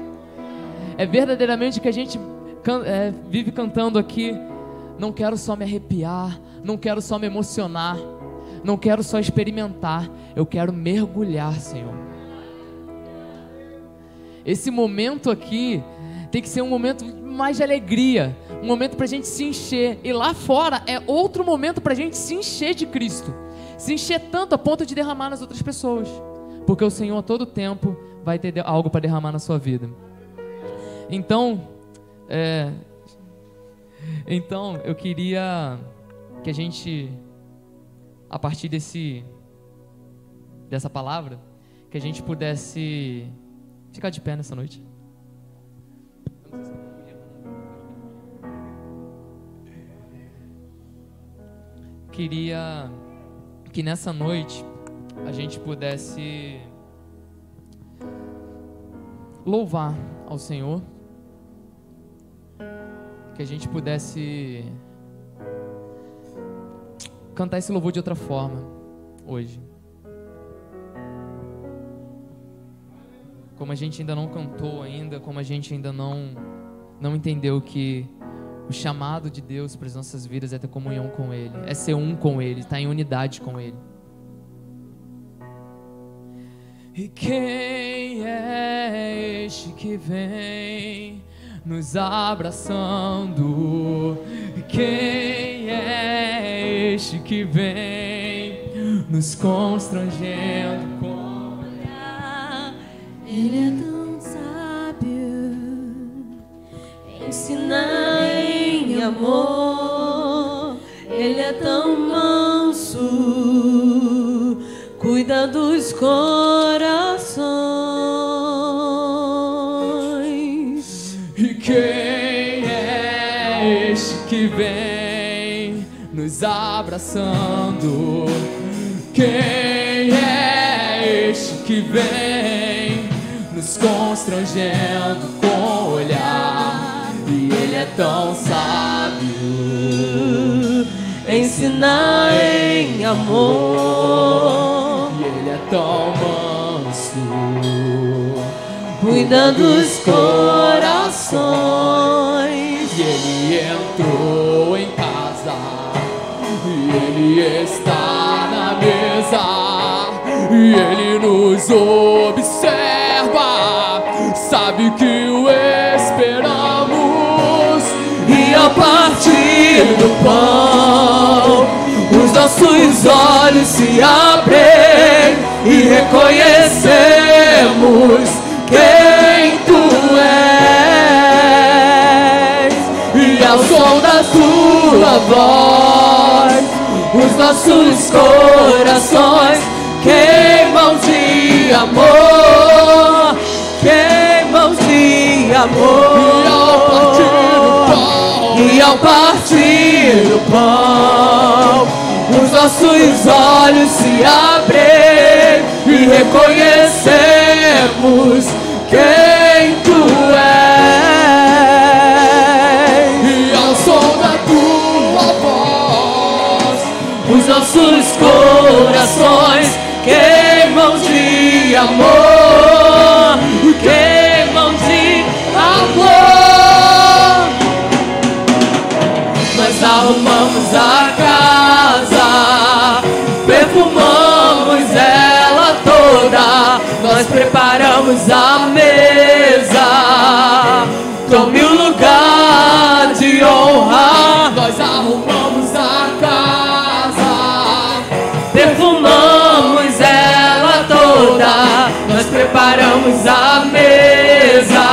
É verdadeiramente que a gente vive cantando aqui: não quero só me arrepiar, não quero só me emocionar, não quero só experimentar, eu quero mergulhar, Senhor. Esse momento aqui tem que ser um momento mais de alegria, um momento para a gente se encher. E lá fora é outro momento para a gente se encher de Cristo. se encher tanto a ponto de derramar nas outras pessoas, porque o Senhor a todo tempo vai ter algo para derramar na sua vida. Então eu queria que a gente, a partir dessa palavra, que a gente pudesse ficar de pé nessa noite. Queria que nessa noite a gente pudesse louvar ao Senhor, que a gente pudesse cantar esse louvor de outra forma hoje. Como a gente ainda não cantou ainda, como a gente ainda não entendeu que o chamado de Deus para as nossas vidas é ter comunhão com Ele, é ser um com Ele, estar em unidade com Ele. E quem é este que vem nos abraçando? E quem é este que vem nos constrangendo com olhar? Ele é tão sábio, ensina em amor. Ele é tão manso, cuida dos corações. E quem é este que vem nos abraçando? Quem é este que vem nos constrangendo com o olhar? E ele é tão sábio, Ensina em amor. e ele é tão manso, Cuida dos corações. e ele entrou em casa, e ele está na mesa, e ele nos observa, sabe que o esperamos. E ao partir do pão, os nossos olhos se abrem e reconhecemos quem tu és. E ao som da tua voz, os nossos corações queimam de amor, queimam de amor. E ao partir do pão, os nossos olhos se abrem e reconhecemos quem tu és. E ao som da tua voz, Os nossos corações queimam de amor, queimam de amor. Nós arrumamos a casa, perfumamos ela toda, nós preparamos a mesa, tome o lugar de honra. nós arrumamos a casa, Perfumamos ela toda, nós preparamos a mesa,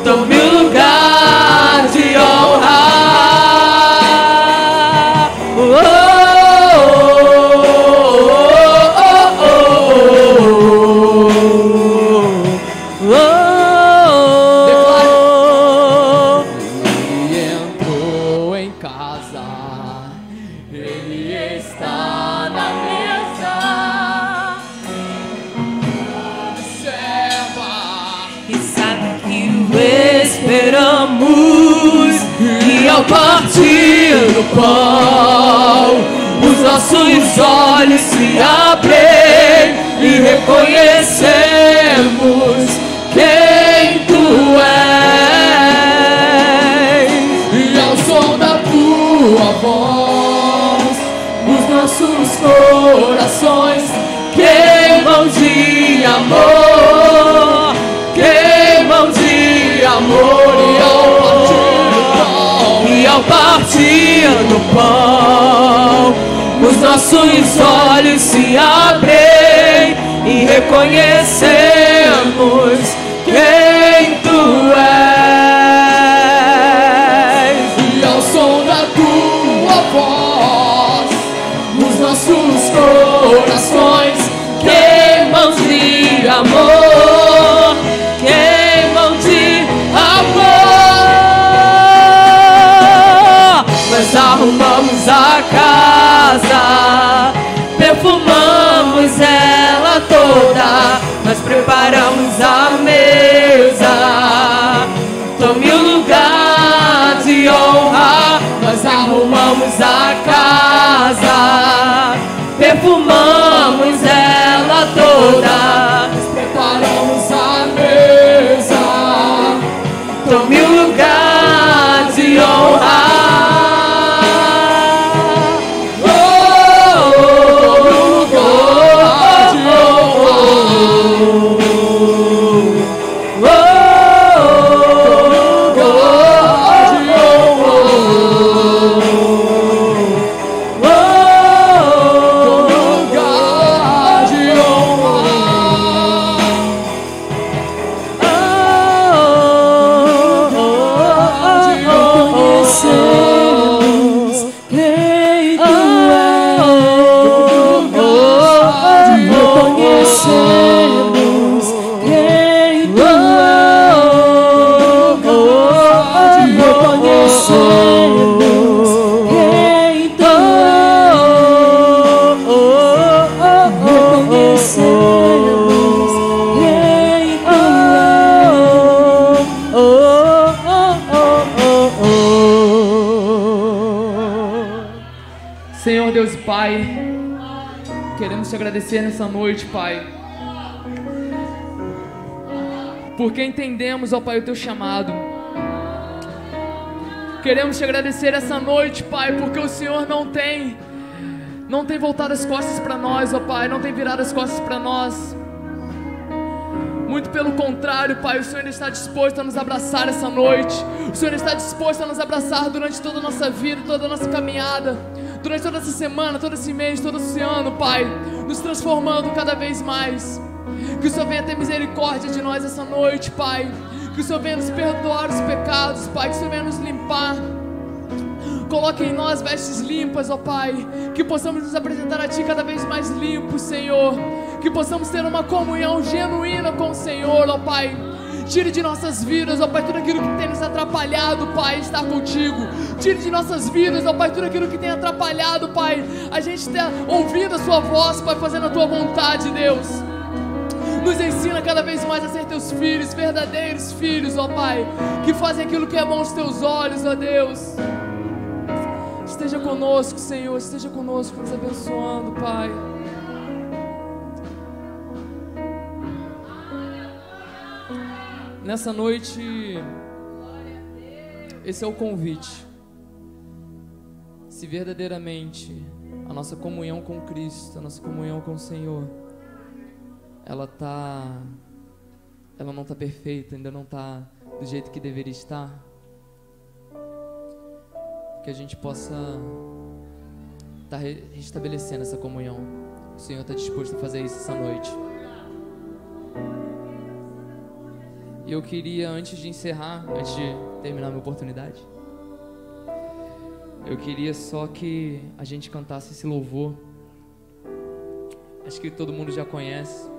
tome o lugar de honra. ele entrou em casa, ele está na mesa, observa, E sabe que o esperamos. E ao partir do pão, os nossos olhos se abrem e reconhecemos quem tu és. e ao som da tua voz, Os nossos corações queimam de amor, queimam de amor. e ao partir do pão, E ao partir do pão, os nossos olhos se abrem e reconhecemos quem Tu és. E ao som da Tua voz, Os nossos corações queimam de amor, queimam de amor. Nós arrumamos a casa, perfumamos ela toda, nós preparamos a mesa. Tome o lugar de honra. Nós arrumamos a casa, perfumamos ela toda, nós preparamos a mesa. tome o lugar de honra. Senhor Deus e Pai, queremos te agradecer nessa noite, Pai, porque entendemos, ó Pai, o teu chamado. Queremos te agradecer essa noite, Pai, porque o Senhor não tem voltado as costas para nós, ó Pai, não tem virado as costas para nós. Muito pelo contrário, Pai, o Senhor ainda está disposto a nos abraçar essa noite. O Senhor está disposto a nos abraçar durante toda a nossa vida, toda a nossa caminhada, durante toda essa semana, todo esse mês, todo esse ano, Pai, nos transformando cada vez mais. Que o Senhor venha ter misericórdia de nós essa noite, Pai. Que o Senhor venha nos perdoar os pecados, Pai. Que o Senhor venha nos limpar. Coloque em nós vestes limpas, ó Pai. Que possamos nos apresentar a Ti cada vez mais limpos, Senhor. Que possamos ter uma comunhão genuína com o Senhor, ó Pai. Tire de nossas vidas, ó Pai, tudo aquilo que tem nos atrapalhado, Pai, estar contigo. Tire de nossas vidas, ó Pai, tudo aquilo que tem atrapalhado, Pai, a gente ter ouvido a Sua voz, Pai, fazendo a Tua vontade, Deus. Nos ensina cada vez mais a ser Teus filhos, verdadeiros filhos, ó Pai, que fazem aquilo que é bom aos Teus olhos, ó Deus. Esteja conosco, Senhor, esteja conosco, nos abençoando, Pai. Nessa noite, esse é o convite. Se verdadeiramente a nossa comunhão com Cristo, a nossa comunhão com o Senhor, ela não está perfeita, ainda não está do jeito que deveria estar, que a gente possa estar restabelecendo essa comunhão. O Senhor está disposto a fazer isso essa noite. E eu queria, antes de encerrar, antes de terminar a minha oportunidade, eu queria só que a gente cantasse esse louvor. Acho que todo mundo já conhece,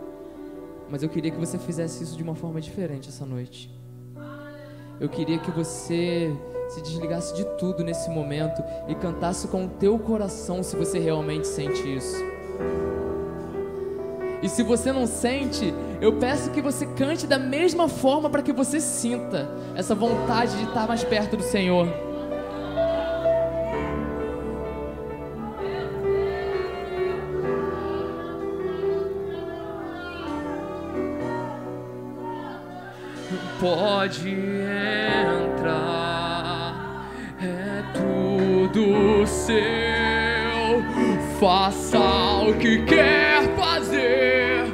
mas eu queria que você fizesse isso de uma forma diferente essa noite. Eu queria que você se desligasse de tudo nesse momento e cantasse com o teu coração, se você realmente sente isso. E se você não sente, eu peço que você cante da mesma forma para que você sinta essa vontade de estar mais perto do Senhor. Pode entrar, é tudo seu. Faça o que quer fazer,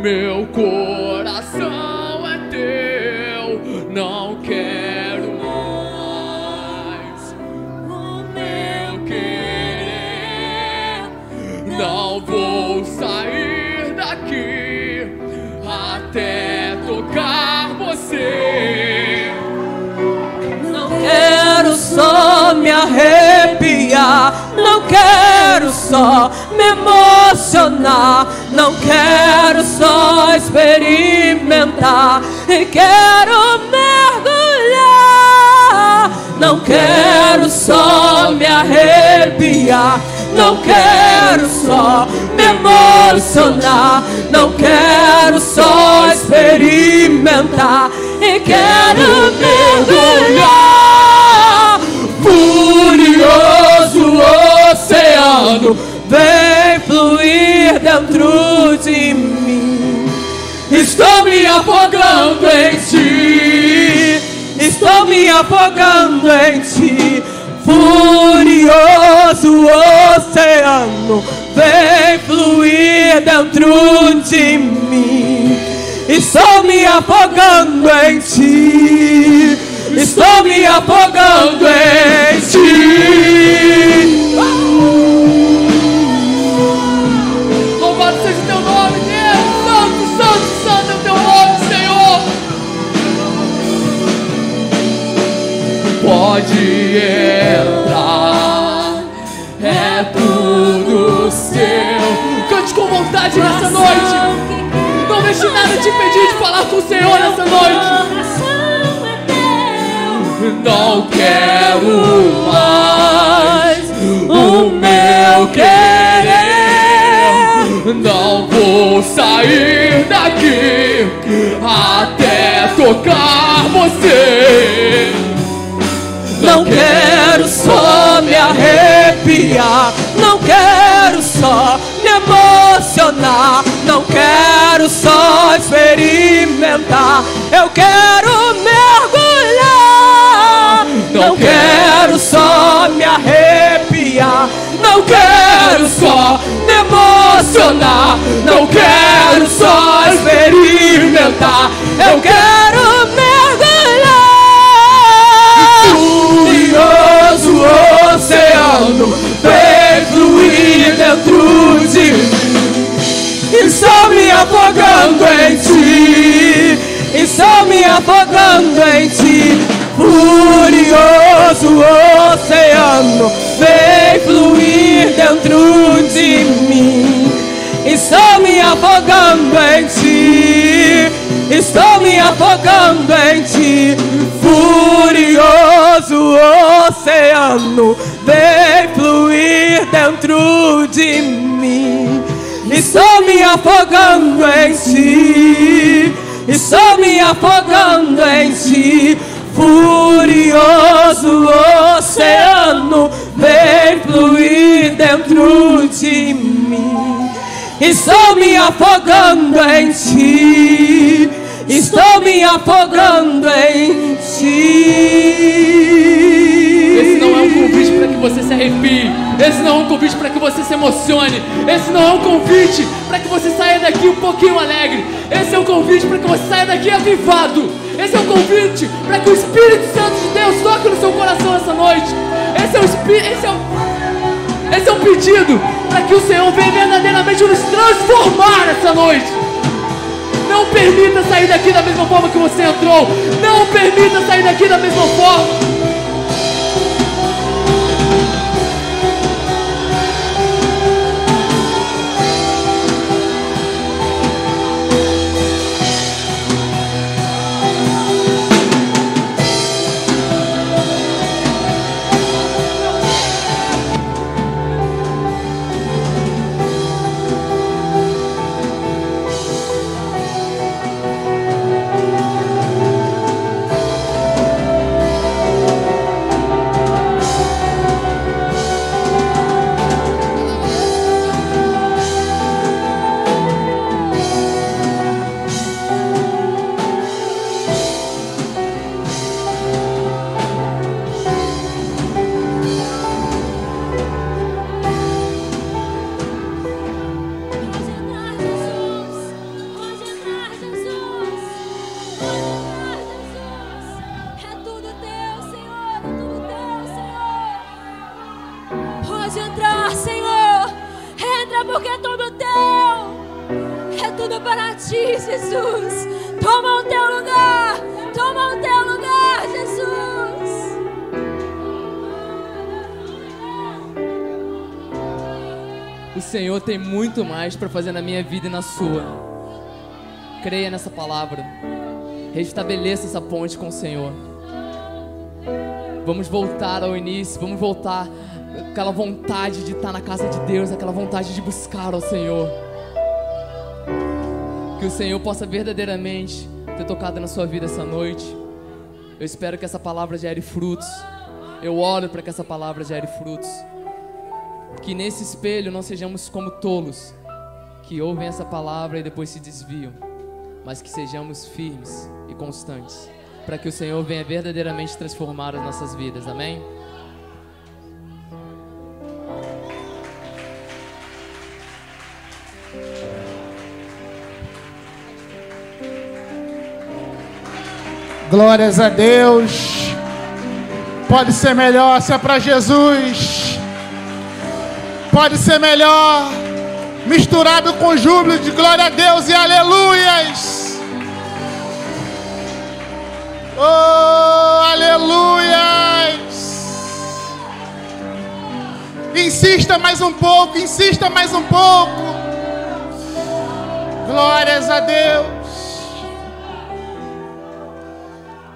meu coração é teu. Não quero mais o meu querer, arrepiar, não quero só me emocionar, não quero só experimentar, e quero mergulhar. Não quero só me arrepiar, não quero só me emocionar, não quero só experimentar, e quero mergulhar. Furioso oceano, vem fluir dentro de mim. Estou me afogando em ti, estou me afogando em ti. Furioso oceano, vem fluir dentro de mim. Estou me afogando em ti, estou me afogando em ti. Louvado seja o teu nome, Deus. Santo, santo, santo é o teu nome, Senhor. Pode entrar, é tudo seu. Cante com vontade nessa noite. Não deixe nada te impedir de falar com o Senhor nessa noite. Não quero mais o meu querer, não vou sair daqui até tocar você. Não quero só me arrepiar, não quero só me emocionar, não quero só experimentar, eu quero mergulhar. Não quero só me arrepiar, não quero só me emocionar, não quero só experimentar, eu quero mergulhar. Furioso oceano, vem fluir dentro de mim. Estou me afogando em ti, estou me afogando em ti. Furioso oceano, vem fluir dentro de mim. Estou me afogando em ti, estou me afogando em ti. Furioso oceano, vem fluir dentro de mim. Estou me afogando em ti, estou me afogando em ti. Furioso oceano, vem fluir dentro de mim. Estou me afogando em ti, estou me afogando em ti. Esse não é um convite para que você se arrepie, esse não é um convite para que você se emocione, esse não é um convite para que você saia daqui um pouquinho alegre, esse é um convite para que você saia daqui avivado. Esse é um convite para que o Espírito Santo de Deus toque no seu coração essa noite. Esse é um pedido para que o Senhor venha verdadeiramente nos transformar essa noite. Não permita sair daqui da mesma forma que você entrou. Não permita sair daqui da mesma forma. Pode entrar, Senhor. Entra porque é tudo teu. É tudo para ti, Jesus. Toma o teu lugar. Toma o teu lugar, Jesus. O Senhor tem muito mais para fazer na minha vida e na sua. Creia nessa palavra. Restabeleça essa ponte com o Senhor. Vamos voltar ao início. Vamos voltar aquela vontade de estar na casa de Deus, aquela vontade de buscar ao Senhor. Que o Senhor possa verdadeiramente ter tocado na sua vida essa noite. Eu espero que essa palavra gere frutos. Eu oro para que essa palavra gere frutos. Que nesse espelho não sejamos como tolos, que ouvem essa palavra e depois se desviam, mas que sejamos firmes e constantes, para que o Senhor venha verdadeiramente transformar as nossas vidas. Amém? Glórias a Deus. Pode ser melhor se é para Jesus. Pode ser melhor, misturado com júbilo de glória a Deus e aleluias. Oh, aleluias. Insista mais um pouco, insista mais um pouco. Glórias a Deus.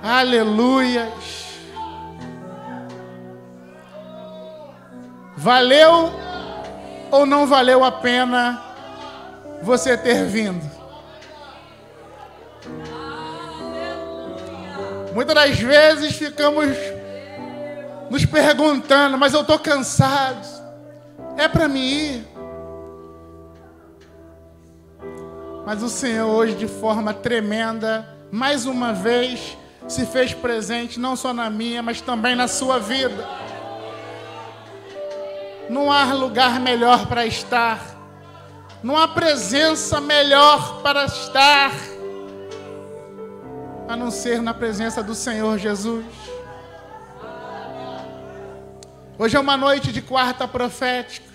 Aleluias. Valeu ou não valeu a pena você ter vindo? Muitas das vezes ficamos nos perguntando, mas eu estou cansado, é para mim ir? Mas o Senhor hoje, de forma tremenda, mais uma vez, se fez presente, não só na minha, mas também na sua vida. Não há lugar melhor para estar. Não há presença melhor para estar, a não ser na presença do Senhor Jesus. Hoje é uma noite de quarta profética.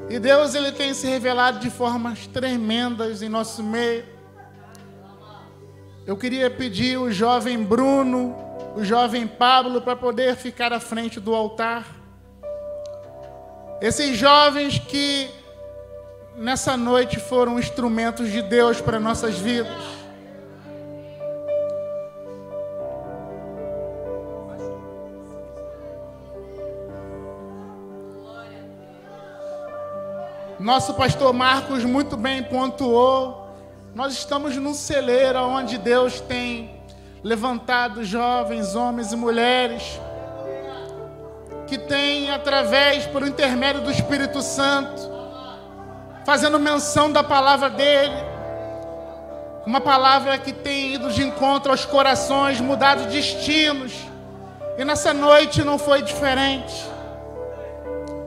E Deus, Ele tem se revelado de formas tremendas em nosso meio. Eu queria pedir o jovem Bruno, o jovem Pablo, para poder ficar à frente do altar. Esses jovens que nessa noite foram instrumentos de Deus para nossas vidas. Nosso pastor Marcos muito bem pontuou. Nós estamos num celeiro onde Deus tem levantado jovens, homens e mulheres que tem, através, por intermédio do Espírito Santo, fazendo menção da palavra dele, uma palavra que tem ido de encontro aos corações, mudado destinos, e nessa noite não foi diferente.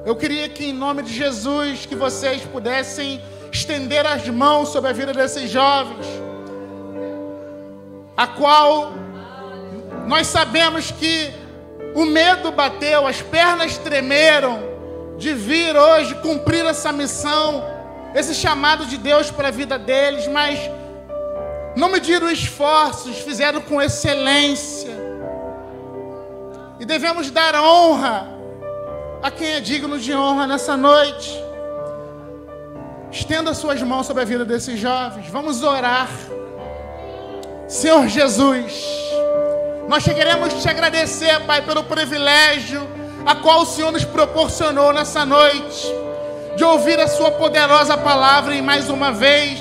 Eu queria que, em nome de Jesus, que vocês pudessem estender as mãos sobre a vida desses jovens, a qual nós sabemos que o medo bateu, as pernas tremeram de vir hoje cumprir essa missão, esse chamado de Deus para a vida deles, mas não mediram esforços, fizeram com excelência. E devemos dar honra a quem é digno de honra nessa noite. Estenda suas mãos sobre a vida desses jovens. Vamos orar. Senhor Jesus, nós queremos te agradecer, Pai, pelo privilégio a qual o Senhor nos proporcionou nessa noite, de ouvir a sua poderosa palavra e mais uma vez.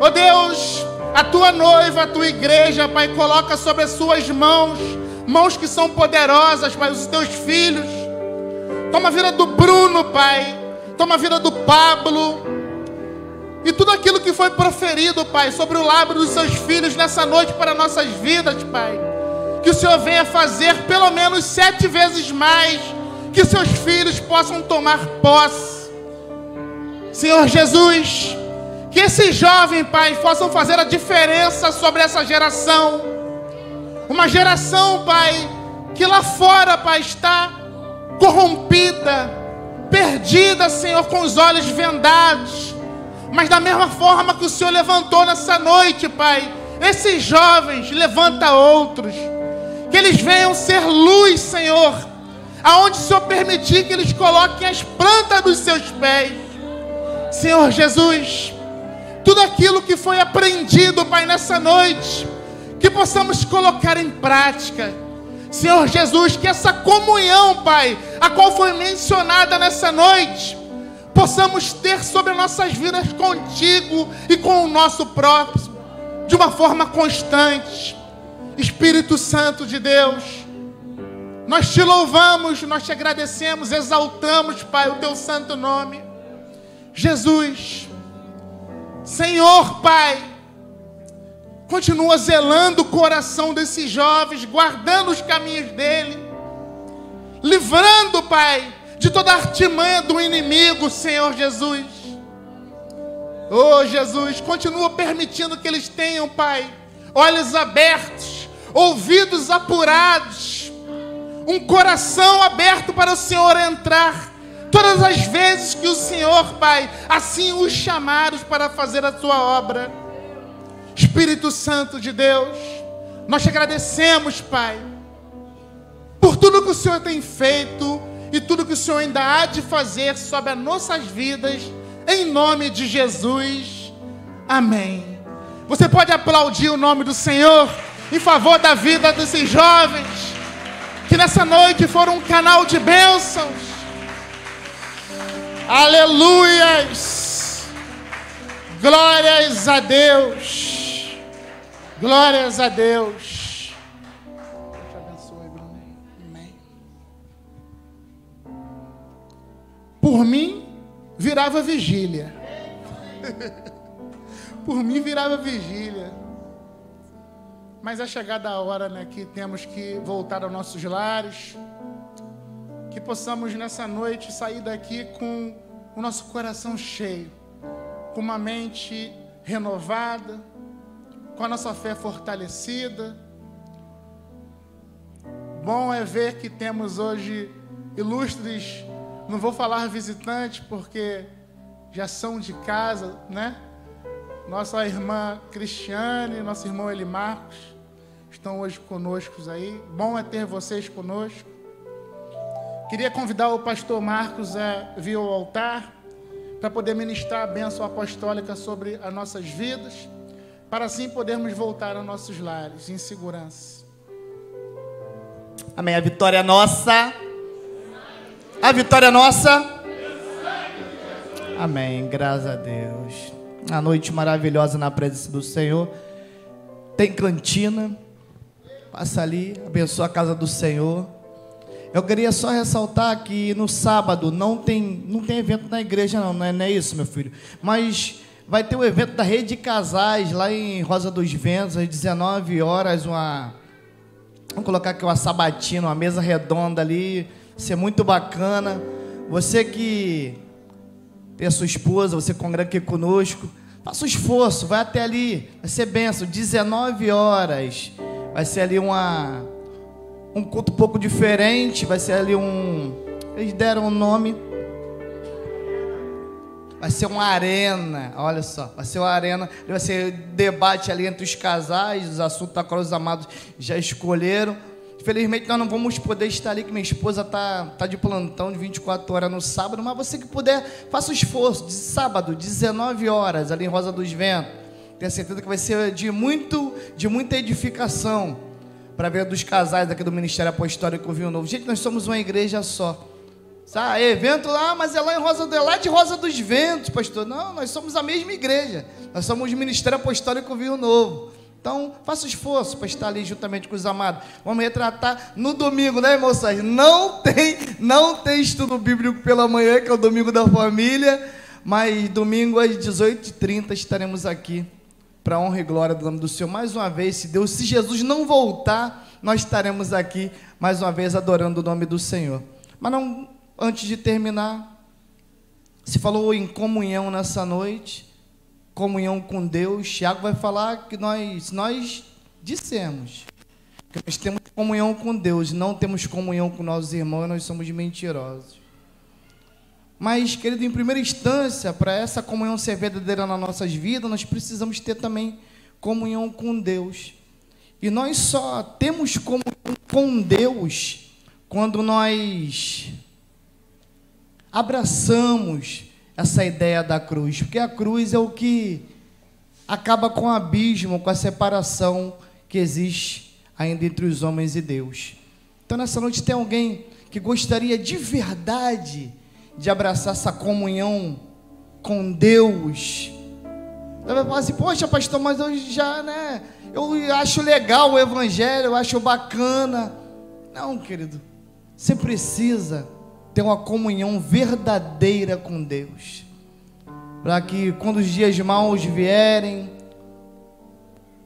Ó Deus, a tua noiva, a tua igreja, Pai, coloca sobre as suas mãos, mãos que são poderosas, Pai, os teus filhos. Toma a vida do Bruno, Pai, toma a vida do Pablo, e tudo aquilo que foi proferido, Pai, sobre o lábio dos seus filhos nessa noite para nossas vidas, Pai. Que o Senhor venha fazer pelo menos 7 vezes mais, que seus filhos possam tomar posse. Senhor Jesus, que esses jovens, Pai, possam fazer a diferença sobre essa geração. Uma geração, Pai, que lá fora, Pai, está corrompida, perdida, Senhor, com os olhos vendados. Mas da mesma forma que o Senhor levantou nessa noite, Pai, esses jovens, levanta outros. Que eles venham ser luz, Senhor, aonde o Senhor permitir que eles coloquem as plantas dos seus pés. Senhor Jesus, tudo aquilo que foi aprendido, Pai, nessa noite, que possamos colocar em prática. Senhor Jesus, que essa comunhão, Pai, a qual foi mencionada nessa noite, possamos ter sobre nossas vidas contigo e com o nosso próximo, de uma forma constante. Espírito Santo de Deus, nós te louvamos, nós te agradecemos, exaltamos, Pai, o teu santo nome. Jesus, Senhor, Pai, continua zelando o coração desses jovens, guardando os caminhos dele, livrando, Pai, de toda a artimanha do inimigo, Senhor Jesus. Oh, Jesus, continua permitindo que eles tenham, Pai, olhos abertos, ouvidos apurados, um coração aberto para o Senhor entrar, todas as vezes que o Senhor, Pai, assim os chamares para fazer a sua obra. Espírito Santo de Deus, nós te agradecemos, Pai, por tudo que o Senhor tem feito e tudo que o Senhor ainda há de fazer sobre as nossas vidas, em nome de Jesus. Amém. Você pode aplaudir o nome do Senhor em favor da vida desses jovens que nessa noite foram um canal de bênçãos. Aleluias! Glórias a Deus! Glórias a Deus! Deus te abençoe, Bruno. Amém. Por mim, virava vigília. Por mim, virava vigília. Mas é chegada a hora, né, que temos que voltar aos nossos lares. Que possamos nessa noite sair daqui com o nosso coração cheio, com uma mente renovada, com a nossa fé fortalecida. Bom é ver que temos hoje ilustres, não vou falar visitantes porque já são de casa, né? Nossa irmã Cristiane, nosso irmão Eli Marcos estão hoje conosco aí. Bom é ter vocês conosco. Queria convidar o pastor Marcos a vir ao altar para poder ministrar a bênção apostólica sobre as nossas vidas, para assim podermos voltar aos nossos lares em segurança. Amém. A vitória é nossa. A vitória é nossa. Amém. Graças a Deus. Uma noite maravilhosa na presença do Senhor. Tem cantina. Passa ali, abençoa a casa do Senhor. Eu queria só ressaltar que no sábado não tem evento na igreja não é isso, meu filho. Mas vai ter o evento da Rede de Casais lá em Rosa dos Ventos, às 19 horas, vamos colocar aqui uma sabatina, uma mesa redonda ali, vai ser muito bacana. Você que tem a sua esposa, você congrega aqui conosco, faça o esforço, vai até ali, vai ser bênção, 19 horas, vai ser ali um culto um pouco diferente, vai ser ali eles deram um nome, vai ser uma arena, olha só, vai ser uma arena, vai ser debate ali entre os casais, os assuntos da qual os amados já escolheram. Infelizmente nós não vamos poder estar ali, que minha esposa tá de plantão de 24 horas no sábado, mas você que puder, faça o esforço, de sábado, 19 horas, ali em Rosa dos Ventos. Tenho certeza que vai ser de muita edificação, para ver dos casais aqui do Ministério Apostólico Vinho Novo. Gente, nós somos uma igreja só. Sabe, evento lá, mas é lá de Rosa dos Ventos, pastor. Não, nós somos a mesma igreja. Nós somos o Ministério Apostólico Vinho Novo. Então, faça o esforço para estar ali juntamente com os amados. Vamos retratar no domingo, né, moças? Não tem estudo bíblico pela manhã, que é o domingo da família, mas domingo às 18h30 estaremos aqui para a honra e glória do nome do Senhor. Mais uma vez, se Jesus não voltar, nós estaremos aqui mais uma vez adorando o nome do Senhor. Mas não, antes de terminar, se falou em comunhão nessa noite, comunhão com Deus. Tiago vai falar que nós dissemos que nós temos comunhão com Deus, não temos comunhão com nossos irmãos, nós somos mentirosos. Mas, querido, em primeira instância, para essa comunhão ser verdadeira nas nossas vidas, nós precisamos ter também comunhão com Deus. E nós só temos comunhão com Deus quando nós abraçamos essa ideia da cruz, porque a cruz é o que acaba com o abismo, com a separação que existe ainda entre os homens e Deus. Então nessa noite tem alguém que gostaria de verdade de abraçar essa comunhão com Deus. Você vai falar assim, poxa pastor, mas eu já, eu acho legal o evangelho, eu acho bacana. Não, querido, você precisa ter uma comunhão verdadeira com Deus, para que quando os dias maus vierem,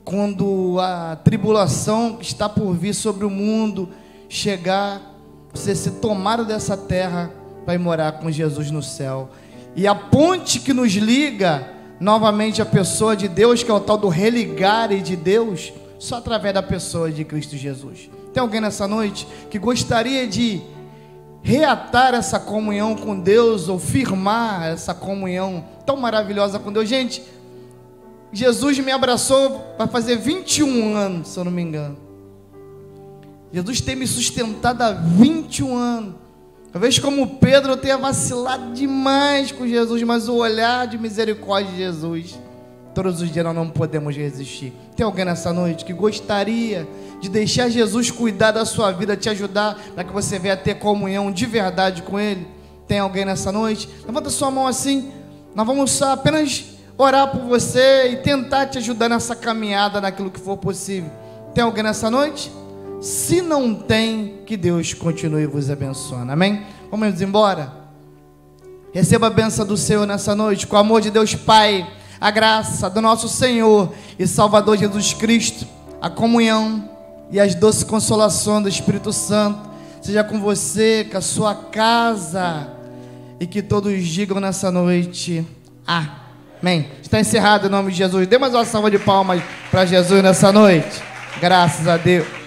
quando a tribulação que está por vir sobre o mundo chegar, você ser tomado dessa terra para ir morar com Jesus no céu. E a ponte que nos liga novamente a pessoa de Deus, que é o tal do religare de Deus, só através da pessoa de Cristo Jesus. Tem alguém nessa noite que gostaria de reatar essa comunhão com Deus, ou firmar essa comunhão tão maravilhosa com Deus? Gente, Jesus me abraçou para fazer 21 anos, se eu não me engano. Jesus tem me sustentado há 21 anos. Talvez como Pedro eu tenha vacilado demais com Jesus, mas o olhar de misericórdia de Jesus, todos os dias nós não podemos resistir. Tem alguém nessa noite que gostaria de deixar Jesus cuidar da sua vida, te ajudar, para que você venha ter comunhão de verdade com Ele? Tem alguém nessa noite? Levanta sua mão assim, nós vamos só apenas orar por você e tentar te ajudar nessa caminhada, naquilo que for possível. Tem alguém nessa noite? Se não tem, que Deus continue vos abençoando, amém? Vamos embora? Receba a bênção do Senhor nessa noite, com o amor de Deus Pai, a graça do nosso Senhor e Salvador Jesus Cristo, a comunhão e as doces consolações do Espírito Santo, seja com você, com a sua casa, e que todos digam nessa noite, amém. Está encerrado em nome de Jesus. Dê mais uma salva de palmas para Jesus nessa noite. Graças a Deus.